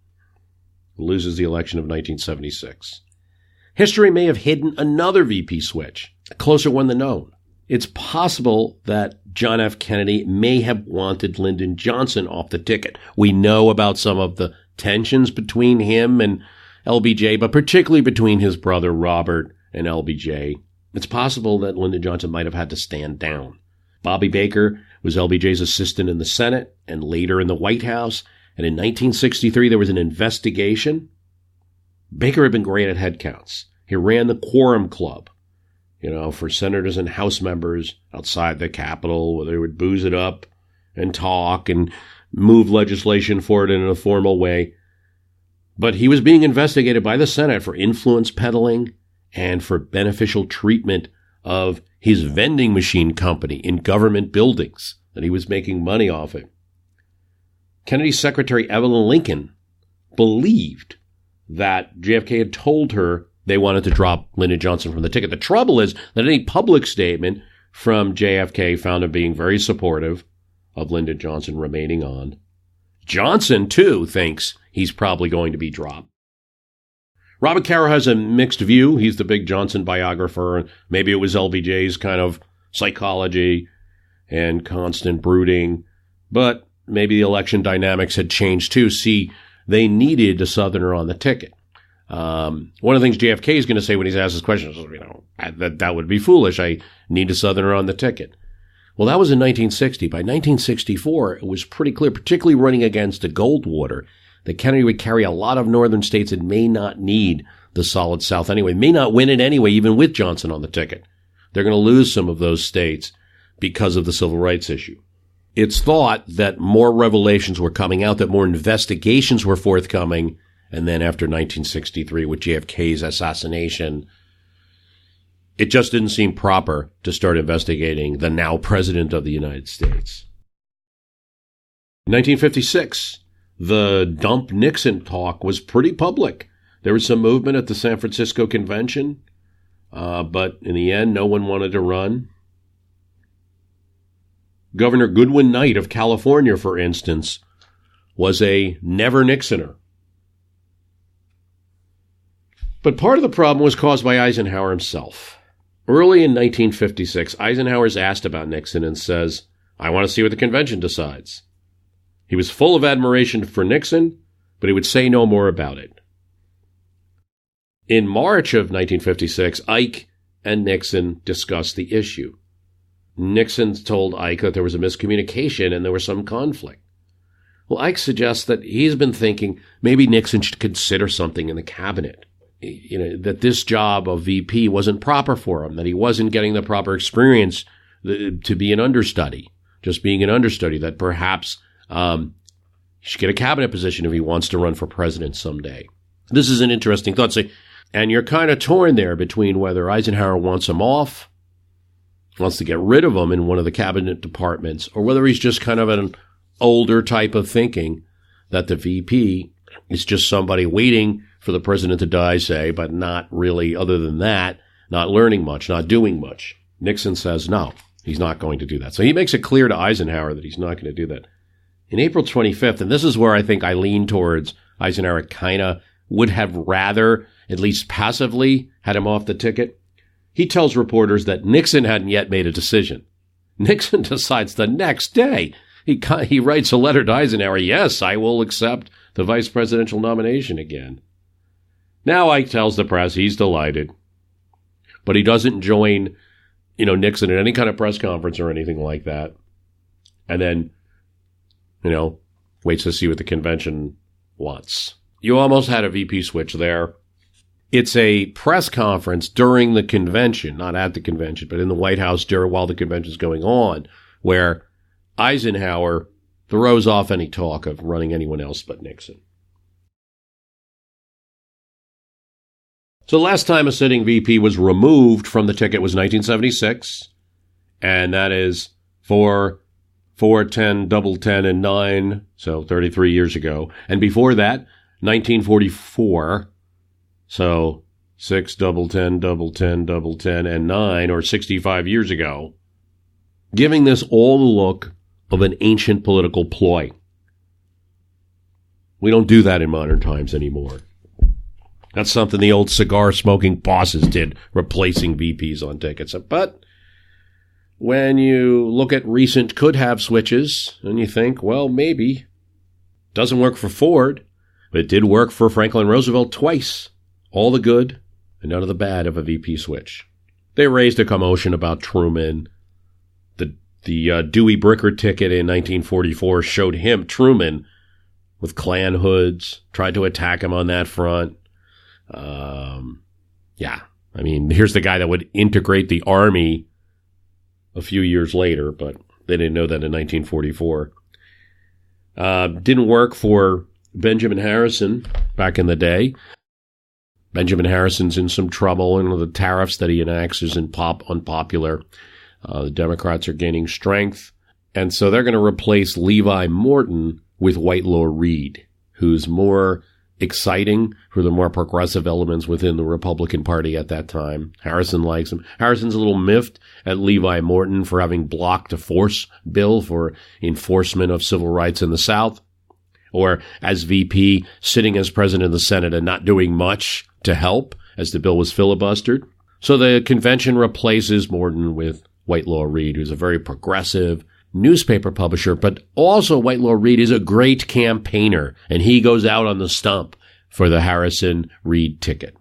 Loses the election of 1976. History may have hidden another VP switch, a closer one than known. It's possible that John F. Kennedy may have wanted Lyndon Johnson off the ticket. We know about some of the tensions between him and LBJ, but particularly between his brother Robert and LBJ. It's possible that Lyndon Johnson might have had to stand down. Bobby Baker was LBJ's assistant in the Senate and later in the White House. And in 1963, there was an investigation. Baker had been great at head counts. He ran the Quorum Club, for senators and House members outside the Capitol, where they would booze it up and talk and move legislation forward in a formal way. But he was being investigated by the Senate for influence peddling and for beneficial treatment of his vending machine company in government buildings that he was making money off it. Kennedy's secretary, Evelyn Lincoln, believed that JFK had told her they wanted to drop Lyndon Johnson from the ticket. The trouble is that any public statement from JFK found him being very supportive of Lyndon Johnson remaining on. Johnson, too, thinks he's probably going to be dropped. Robert Caro has a mixed view. He's the big Johnson biographer. Maybe it was LBJ's kind of psychology and constant brooding. But maybe the election dynamics had changed, too. See, they needed a Southerner on the ticket. One of the things JFK is going to say when he's asked this question is, that would be foolish. I need a Southerner on the ticket. Well, that was in 1960. By 1964, it was pretty clear, particularly running against the Goldwater, that Kennedy would carry a lot of northern states and may not need the solid South anyway, may not win it anyway, even with Johnson on the ticket. They're going to lose some of those states because of the civil rights issue. It's thought that more revelations were coming out, that more investigations were forthcoming, and then after 1963, with JFK's assassination, it just didn't seem proper to start investigating the now President of the United States. In 1956, the dump Nixon talk was pretty public. There was some movement at the San Francisco convention, but in the end, no one wanted to run. Governor Goodwin Knight of California, for instance, was a never Nixoner. But part of the problem was caused by Eisenhower himself. Early in 1956, Eisenhower's asked about Nixon and says, "I want to see what the convention decides." He was full of admiration for Nixon, but he would say no more about it. In March of 1956, Ike and Nixon discussed the issue. Nixon told Ike that there was a miscommunication and there was some conflict. Well, Ike suggests that he's been thinking maybe Nixon should consider something in the cabinet. That this job of VP wasn't proper for him, that he wasn't getting the proper experience to be an understudy, just being an understudy, that perhaps he should get a cabinet position if he wants to run for president someday. This is an interesting thought. And you're kind of torn there between whether Eisenhower wants him off, wants to get rid of him in one of the cabinet departments, or whether he's just kind of an older type of thinking that the VP is just somebody waiting for the president to die, say, but not really, other than that, not learning much, not doing much. Nixon says no, he's not going to do that. So he makes it clear to Eisenhower that he's not going to do that. In April 25th, and this is where I think I lean towards Eisenhower kind of would have rather, at least passively, had him off the ticket. He tells reporters that Nixon hadn't yet made a decision. Nixon decides the next day. He writes a letter to Eisenhower, "Yes, I will accept the vice presidential nomination again." Now Ike tells the press he's delighted, but he doesn't join, Nixon at any kind of press conference or anything like that. And then, waits to see what the convention wants. You almost had a VP switch there. It's a press conference during the convention, not at the convention, but in the White House while the convention's going on, where Eisenhower throws off any talk of running anyone else but Nixon. So the last time a sitting VP was removed from the ticket was 1976, and that is 4, 10, double 10, and 9, so 33 years ago. And before that, 1944, so 6, double 10, double 10, double 10, and 9, or 65 years ago, giving this all the look of an ancient political ploy. We don't do that in modern times anymore. That's something the old cigar-smoking bosses did, replacing VPs on tickets. But when you look at recent could-have switches, and you think, well, maybe. Doesn't work for Ford, but it did work for Franklin Roosevelt twice. All the good and none of the bad of a VP switch. They raised a commotion about Truman. The Dewey Bricker ticket in 1944 showed him, Truman, with Klan hoods, tried to attack him on that front. Here's the guy that would integrate the Army a few years later, but they didn't know that in 1944. Didn't work for Benjamin Harrison back in the day. Benjamin Harrison's in some trouble, and the tariffs that he enacts is unpopular. The Democrats are gaining strength, and so they're going to replace Levi Morton with Whitelaw Reid, who's more exciting for the more progressive elements within the Republican Party at that time. Harrison likes him. Harrison's a little miffed at Levi Morton for having blocked a force bill for enforcement of civil rights in the South, or as VP, sitting as president of the Senate and not doing much to help as the bill was filibustered. So the convention replaces Morton with Whitelaw Reid, who's a very progressive newspaper publisher, but also Whitelaw Reid is a great campaigner, and he goes out on the stump for the Harrison-Reid ticket.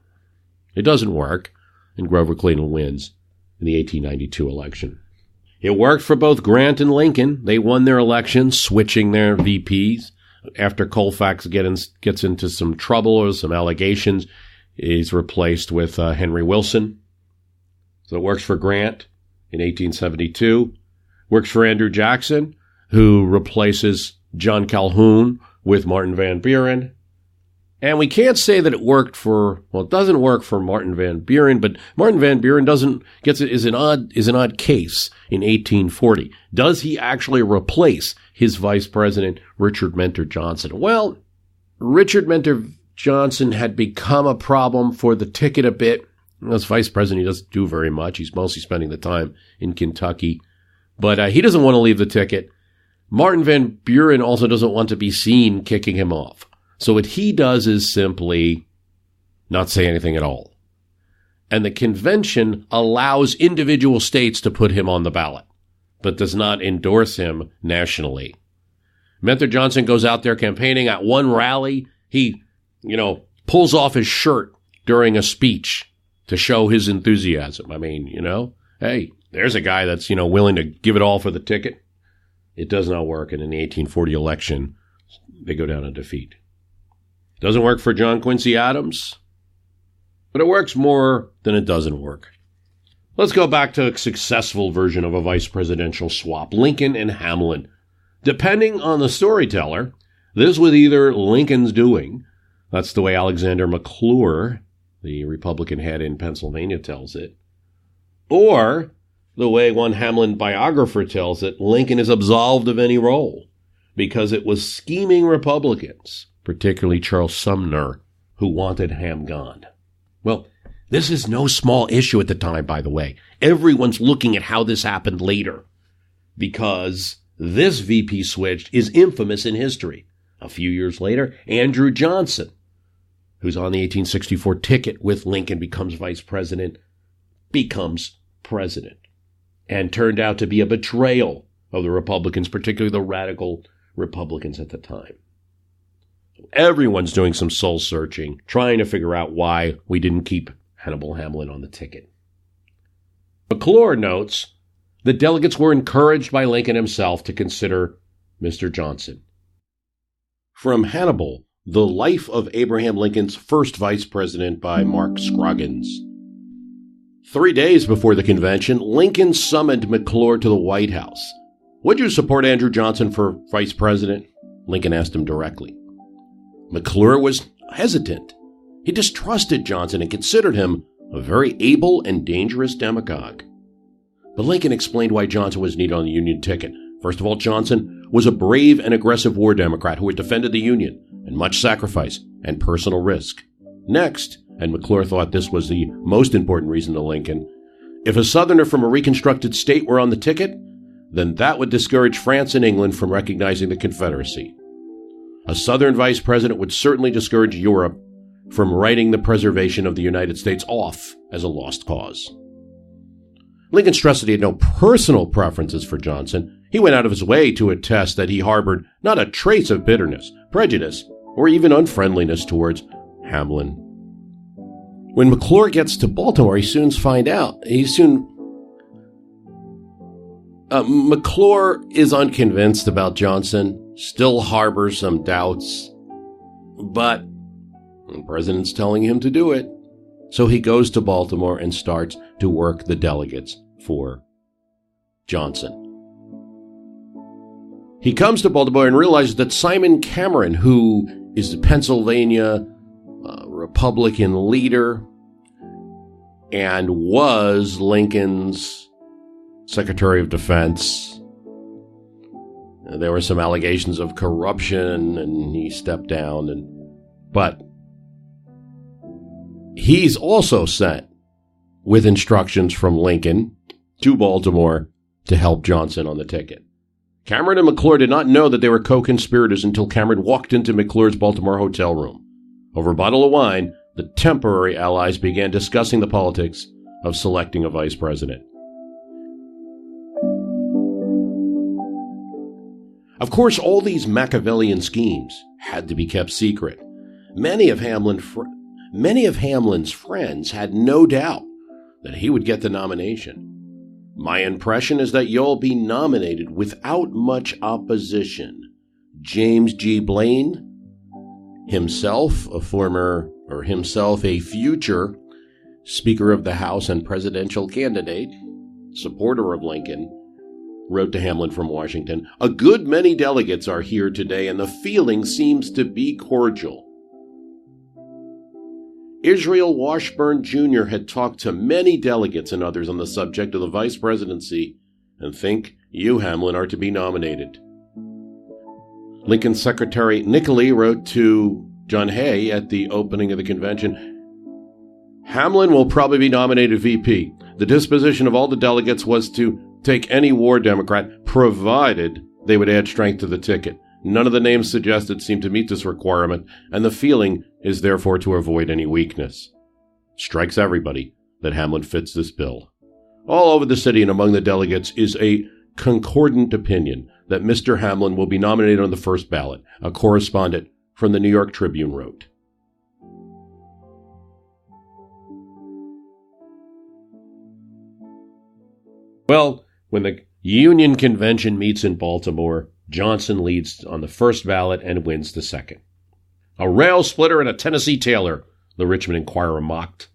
It doesn't work, and Grover Cleveland wins in the 1892 election. It worked for both Grant and Lincoln. They won their elections, switching their VPs. After Colfax gets into some trouble or some allegations, he's replaced with Henry Wilson. So it works for Grant in 1872. Works for Andrew Jackson, who replaces John Calhoun with Martin Van Buren. And we can't say that it worked for, well, it doesn't work for Martin Van Buren, but Martin Van Buren is an odd case in 1840. Does he actually replace his vice president, Richard Mentor Johnson? Well, Richard Mentor Johnson had become a problem for the ticket a bit. As vice president, he doesn't do very much. He's mostly spending the time in Kentucky. But he doesn't want to leave the ticket. Martin Van Buren also doesn't want to be seen kicking him off. So what he does is simply not say anything at all. And the convention allows individual states to put him on the ballot, but does not endorse him nationally. Mentor Johnson goes out there campaigning. At one rally, he, pulls off his shirt during a speech to show his enthusiasm. Hey, there's a guy that's, willing to give it all for the ticket. It does not work. And in the 1840 election, they go down in defeat. Doesn't work for John Quincy Adams, but it works more than it doesn't work. Let's go back to a successful version of a vice presidential swap, Lincoln and Hamlin. Depending on the storyteller, this was either Lincoln's doing. That's the way Alexander McClure, the Republican head in Pennsylvania, tells it. Or the way one Hamlin biographer tells it, Lincoln is absolved of any role because it was scheming Republicans, particularly Charles Sumner, who wanted Ham gone. Well, this is no small issue at the time, by the way. Everyone's looking at how this happened later because this VP switch is infamous in history. A few years later, Andrew Johnson, who's on the 1864 ticket with Lincoln, becomes vice president, becomes president, and turned out to be a betrayal of the Republicans, particularly the radical Republicans at the time. Everyone's doing some soul searching, trying to figure out why we didn't keep Hannibal Hamlin on the ticket. McClure notes the delegates were encouraged by Lincoln himself to consider Mr. Johnson. From Hannibal, The Life of Abraham Lincoln's First Vice President by Mark Scroggins. 3 days before the convention, Lincoln summoned McClure to the White House. Would you support Andrew Johnson for vice president? Lincoln asked him directly. McClure was hesitant. He distrusted Johnson and considered him a very able and dangerous demagogue. But Lincoln explained why Johnson was needed on the Union ticket. First of all, Johnson was a brave and aggressive war Democrat who had defended the Union and much sacrifice and personal risk. Next, and McClure thought this was the most important reason to Lincoln, if a Southerner from a reconstructed state were on the ticket, then that would discourage France and England from recognizing the Confederacy. A Southern vice president would certainly discourage Europe from writing the preservation of the United States off as a lost cause. Lincoln stressed that he had no personal preferences for Johnson. He went out of his way to attest that he harbored not a trace of bitterness, prejudice, or even unfriendliness towards Hamlin. When McClure gets to Baltimore, McClure is unconvinced about Johnson, still harbors some doubts, but the president's telling him to do it. So he goes to Baltimore and starts to work the delegates for Johnson. He comes to Baltimore and realizes that Simon Cameron, who is the Pennsylvania Republican leader and was Lincoln's Secretary of Defense, there were some allegations of corruption and he stepped down, but he's also sent with instructions from Lincoln to Baltimore to help Johnson on the ticket. Cameron and McClure did not know that they were co-conspirators until Cameron walked into McClure's Baltimore hotel room. Over a bottle of wine, the temporary allies began discussing the politics of selecting a vice president. Of course, all these Machiavellian schemes had to be kept secret. Many of Hamlin's friends had no doubt that he would get the nomination. My impression is that you'll be nominated without much opposition. James G. Blaine, himself a future Speaker of the House and presidential candidate, supporter of Lincoln, wrote to Hamlin from Washington, "A good many delegates are here today, and the feeling seems to be cordial." Israel Washburn Jr. had talked to many delegates and others on the subject of the vice presidency and think you, Hamlin, are to be nominated. Lincoln's Secretary Nicolay wrote to John Hay at the opening of the convention, "Hamlin will probably be nominated VP. The disposition of all the delegates was to take any war Democrat, provided they would add strength to the ticket. None of the names suggested seem to meet this requirement, and the feeling is therefore to avoid any weakness. Strikes everybody that Hamlin fits this bill. All over the city and among the delegates is a concordant opinion that Mr. Hamlin will be nominated on the first ballot," a correspondent from the New York Tribune wrote. Well, when the Union Convention meets in Baltimore, Johnson leads on the first ballot and wins the second. "A rail splitter and a Tennessee Tailor," the Richmond Enquirer mocked.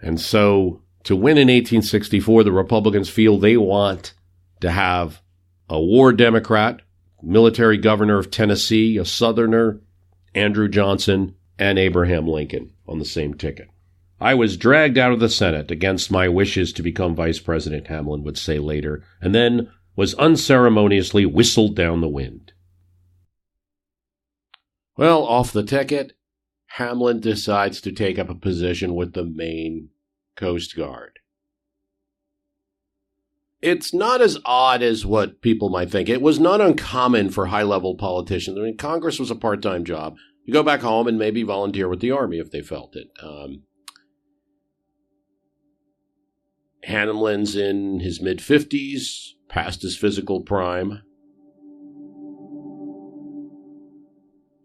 And so, to win in 1864, the Republicans feel they want to have a war Democrat, military governor of Tennessee, a Southerner, Andrew Johnson, and Abraham Lincoln on the same ticket. "I was dragged out of the Senate against my wishes to become vice president," Hamlin would say later, and then was unceremoniously whistled down the wind. Well, off the ticket, Hamlin decides to take up a position with the Maine Coast Guard. It's not as odd as what people might think. It was not uncommon for high-level politicians. I mean, Congress was a part-time job. You go back home and maybe volunteer with the Army if they felt it. Hamlin's in his mid-50s, past his physical prime.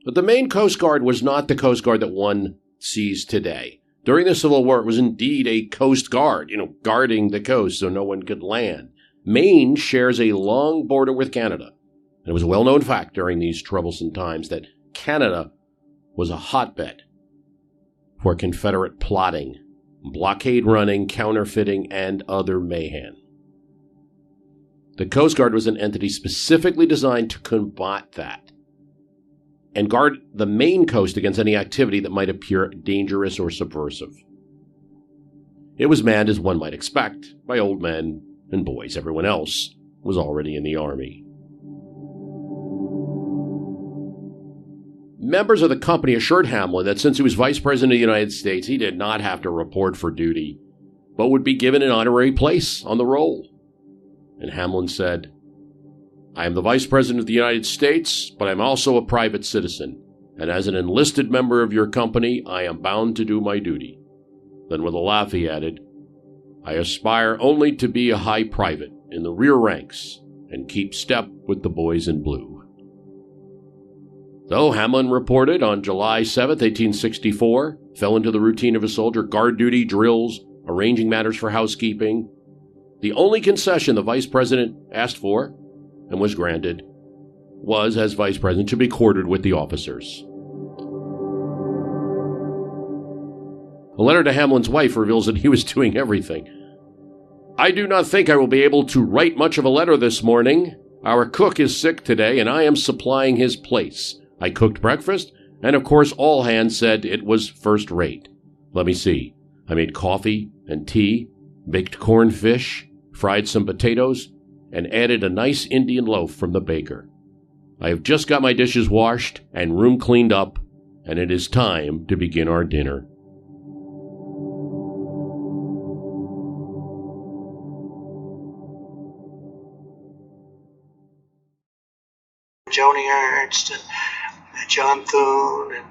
But the Maine Coast Guard was not the Coast Guard that one sees today. During the Civil War, it was indeed a Coast Guard, guarding the coast so no one could land. Maine shares a long border with Canada. It was a well-known fact during these troublesome times that Canada was a hotbed for Confederate plotting, blockade running, counterfeiting, and other mayhem. The Coast Guard was an entity specifically designed to combat that and guard the Maine coast against any activity that might appear dangerous or subversive. It was manned, as one might expect, by old men and boys. Everyone else was already in the Army. Members of the company assured Hamlin that since he was Vice President of the United States, he did not have to report for duty, but would be given an honorary place on the roll. And Hamlin said, I am the Vice President of the United States, but I'm also a private citizen, and as an enlisted member of your company, I am bound to do my duty." Then with a laugh he added, "I aspire only to be a high private in the rear ranks and keep step with the boys in blue." So Hamlin reported on July 7th, 1864, fell into the routine of a soldier, guard duty, drills, arranging matters for housekeeping. The only concession the vice president asked for, and was granted, was, as vice president, to be quartered with the officers. A letter to Hamlin's wife reveals that he was doing everything. "I do not think I will be able to write much of a letter this morning. Our cook is sick today, and I am supplying his place. I cooked breakfast, and of course all hands said it was first rate. Let me see. I made coffee and tea, baked corned fish, fried some potatoes, and added a nice Indian loaf from the baker. I have just got my dishes washed and room cleaned up, and it is time to begin our dinner." Joni Ernst and John Thune and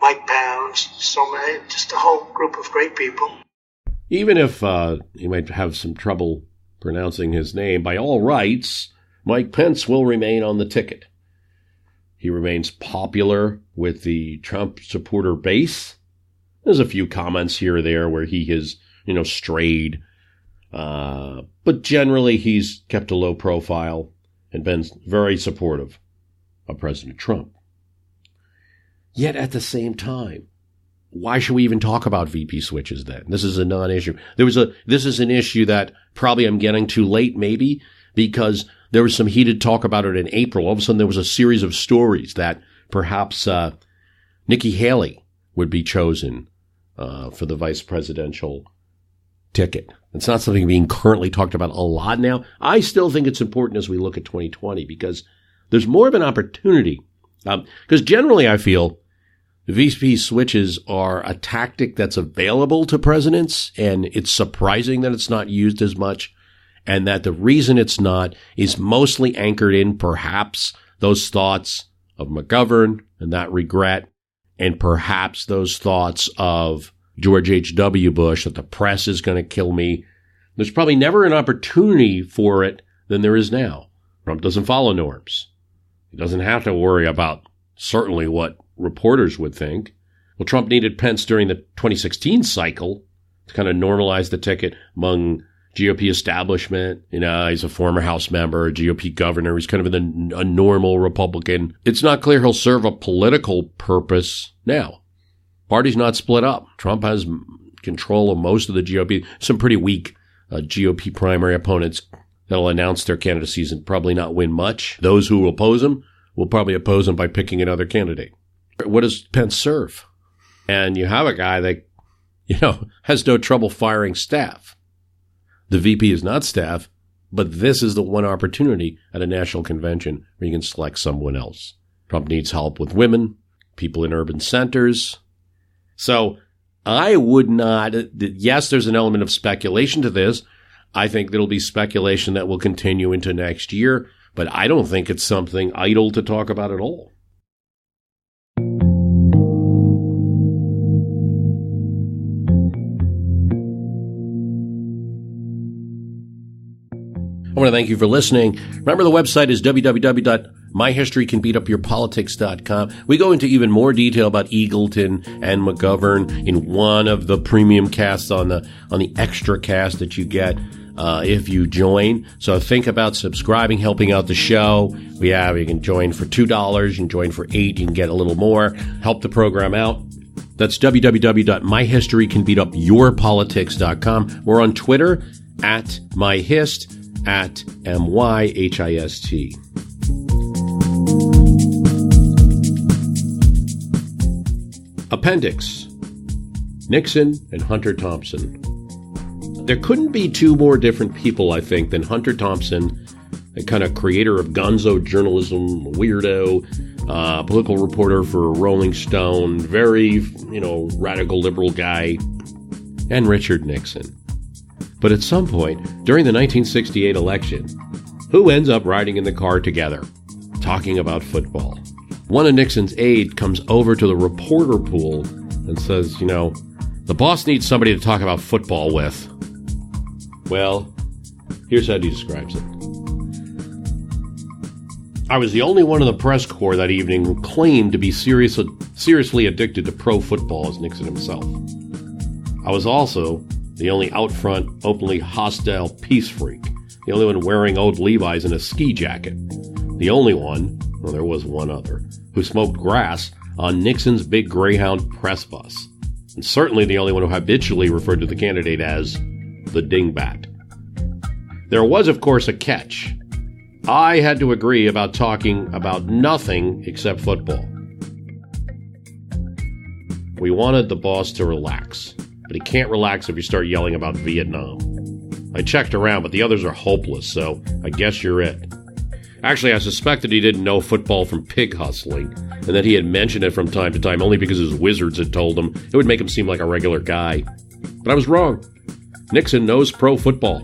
Mike Pounds, so many, just a whole group of great people. Even if you might have some trouble pronouncing his name, by all rights, Mike Pence will remain on the ticket. He remains popular with the Trump supporter base. There's a few comments here or there where he has, strayed. But generally, he's kept a low profile and been very supportive of President Trump. Yet at the same time, why should we even talk about VP switches then? This is a non-issue. This is an issue that probably I'm getting too late, maybe, because there was some heated talk about it in April. All of a sudden, there was a series of stories that perhaps Nikki Haley would be chosen for the vice presidential ticket. It's not something being currently talked about a lot now. I still think it's important as we look at 2020 because there's more of an opportunity. Because generally, I feel VP switches are a tactic that's available to presidents, and it's surprising that it's not used as much, and that the reason it's not is mostly anchored in perhaps those thoughts of McGovern and that regret, and perhaps those thoughts of George H.W. Bush that the press is going to kill me. There's probably never an opportunity for it than there is now. Trump doesn't follow norms. He doesn't have to worry about certainly what reporters would think. Well, Trump needed Pence during the 2016 cycle to kind of normalize the ticket among GOP establishment. He's a former House member, a GOP governor. He's kind of a normal Republican. It's not clear he'll serve a political purpose now. Party's not split up. Trump has control of most of the GOP. Some pretty weak GOP primary opponents that'll announce their candidacies and probably not win much. Those who oppose him will probably oppose him by picking another candidate. What does Pence serve? And you have a guy that, has no trouble firing staff. The VP is not staff, but this is the one opportunity at a national convention where you can select someone else. Trump needs help with women, people in urban centers. So I would not, yes, there's an element of speculation to this. I think there'll be speculation that will continue into next year, but I don't think it's something idle to talk about at all. I want to thank you for listening. Remember, the website is www.myhistorycanbeatupyourpolitics.com. We go into even more detail about Eagleton and McGovern in one of the premium casts on the extra cast that you get if you join. So think about subscribing, helping out the show. You can join for $2. You can join for $8. You can get a little more. Help the program out. That's www.myhistorycanbeatupyourpolitics.com. We're on Twitter at myhist. At MYHIST. Appendix: Nixon and Hunter Thompson. There couldn't be two more different people, I think, than Hunter Thompson, a kind of creator of gonzo journalism, weirdo, political reporter for Rolling Stone, very, radical liberal guy, and Richard Nixon. But at some point, during the 1968 election, who ends up riding in the car together, talking about football. One of Nixon's aides comes over to the reporter pool and says, the boss needs somebody to talk about football with. Well, here's how he describes it. I was the only one in the press corps that evening who claimed to be seriously addicted to pro football as Nixon himself. I was also the only out front, openly hostile peace freak, the only one wearing old Levi's and a ski jacket, the only one, well, there was one other, who smoked grass on Nixon's big Greyhound press bus, and certainly the only one who habitually referred to the candidate as the dingbat. There was, of course, a catch. I had to agree about talking about nothing except football. We wanted the boss to relax, but he can't relax if you start yelling about Vietnam. I checked around, but the others are hopeless, so I guess you're it. Actually, I suspected he didn't know football from pig hustling, and that he had mentioned it from time to time only because his wizards had told him it would make him seem like a regular guy. But I was wrong. Nixon knows pro football.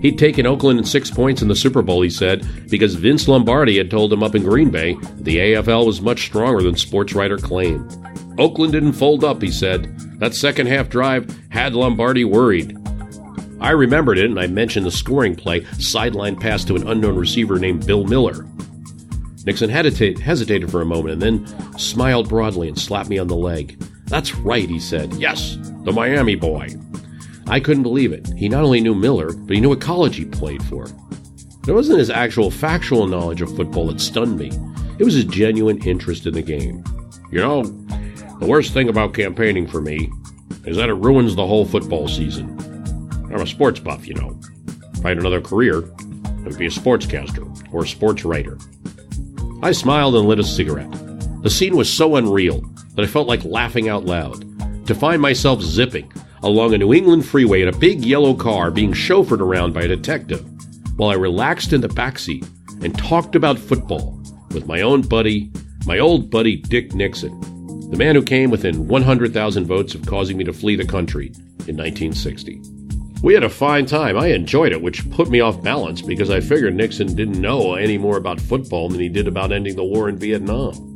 He'd taken Oakland in 6 points in the Super Bowl, he said, because Vince Lombardi had told him up in Green Bay that the AFL was much stronger than sports writer claimed. Oakland didn't fold up, he said. That second half drive had Lombardi worried. I remembered it, and I mentioned the scoring play, sideline pass to an unknown receiver named Bill Miller. Nixon hesitated for a moment and then smiled broadly and slapped me on the leg. That's right, he said. Yes, the Miami boy. I couldn't believe it. He not only knew Miller, but he knew what college he played for. It wasn't his actual factual knowledge of football that stunned me. It was his genuine interest in the game. The worst thing about campaigning for me is that it ruins the whole football season. I'm a sports buff, If I had another career, I would be a sportscaster or a sports writer. I smiled and lit a cigarette. The scene was so unreal that I felt like laughing out loud. To find myself zipping along a New England freeway in a big yellow car being chauffeured around by a detective while I relaxed in the backseat and talked about football with my old buddy Dick Nixon, the man who came within 100,000 votes of causing me to flee the country in 1960. We had a fine time. I enjoyed it, which put me off balance because I figured Nixon didn't know any more about football than he did about ending the war in Vietnam.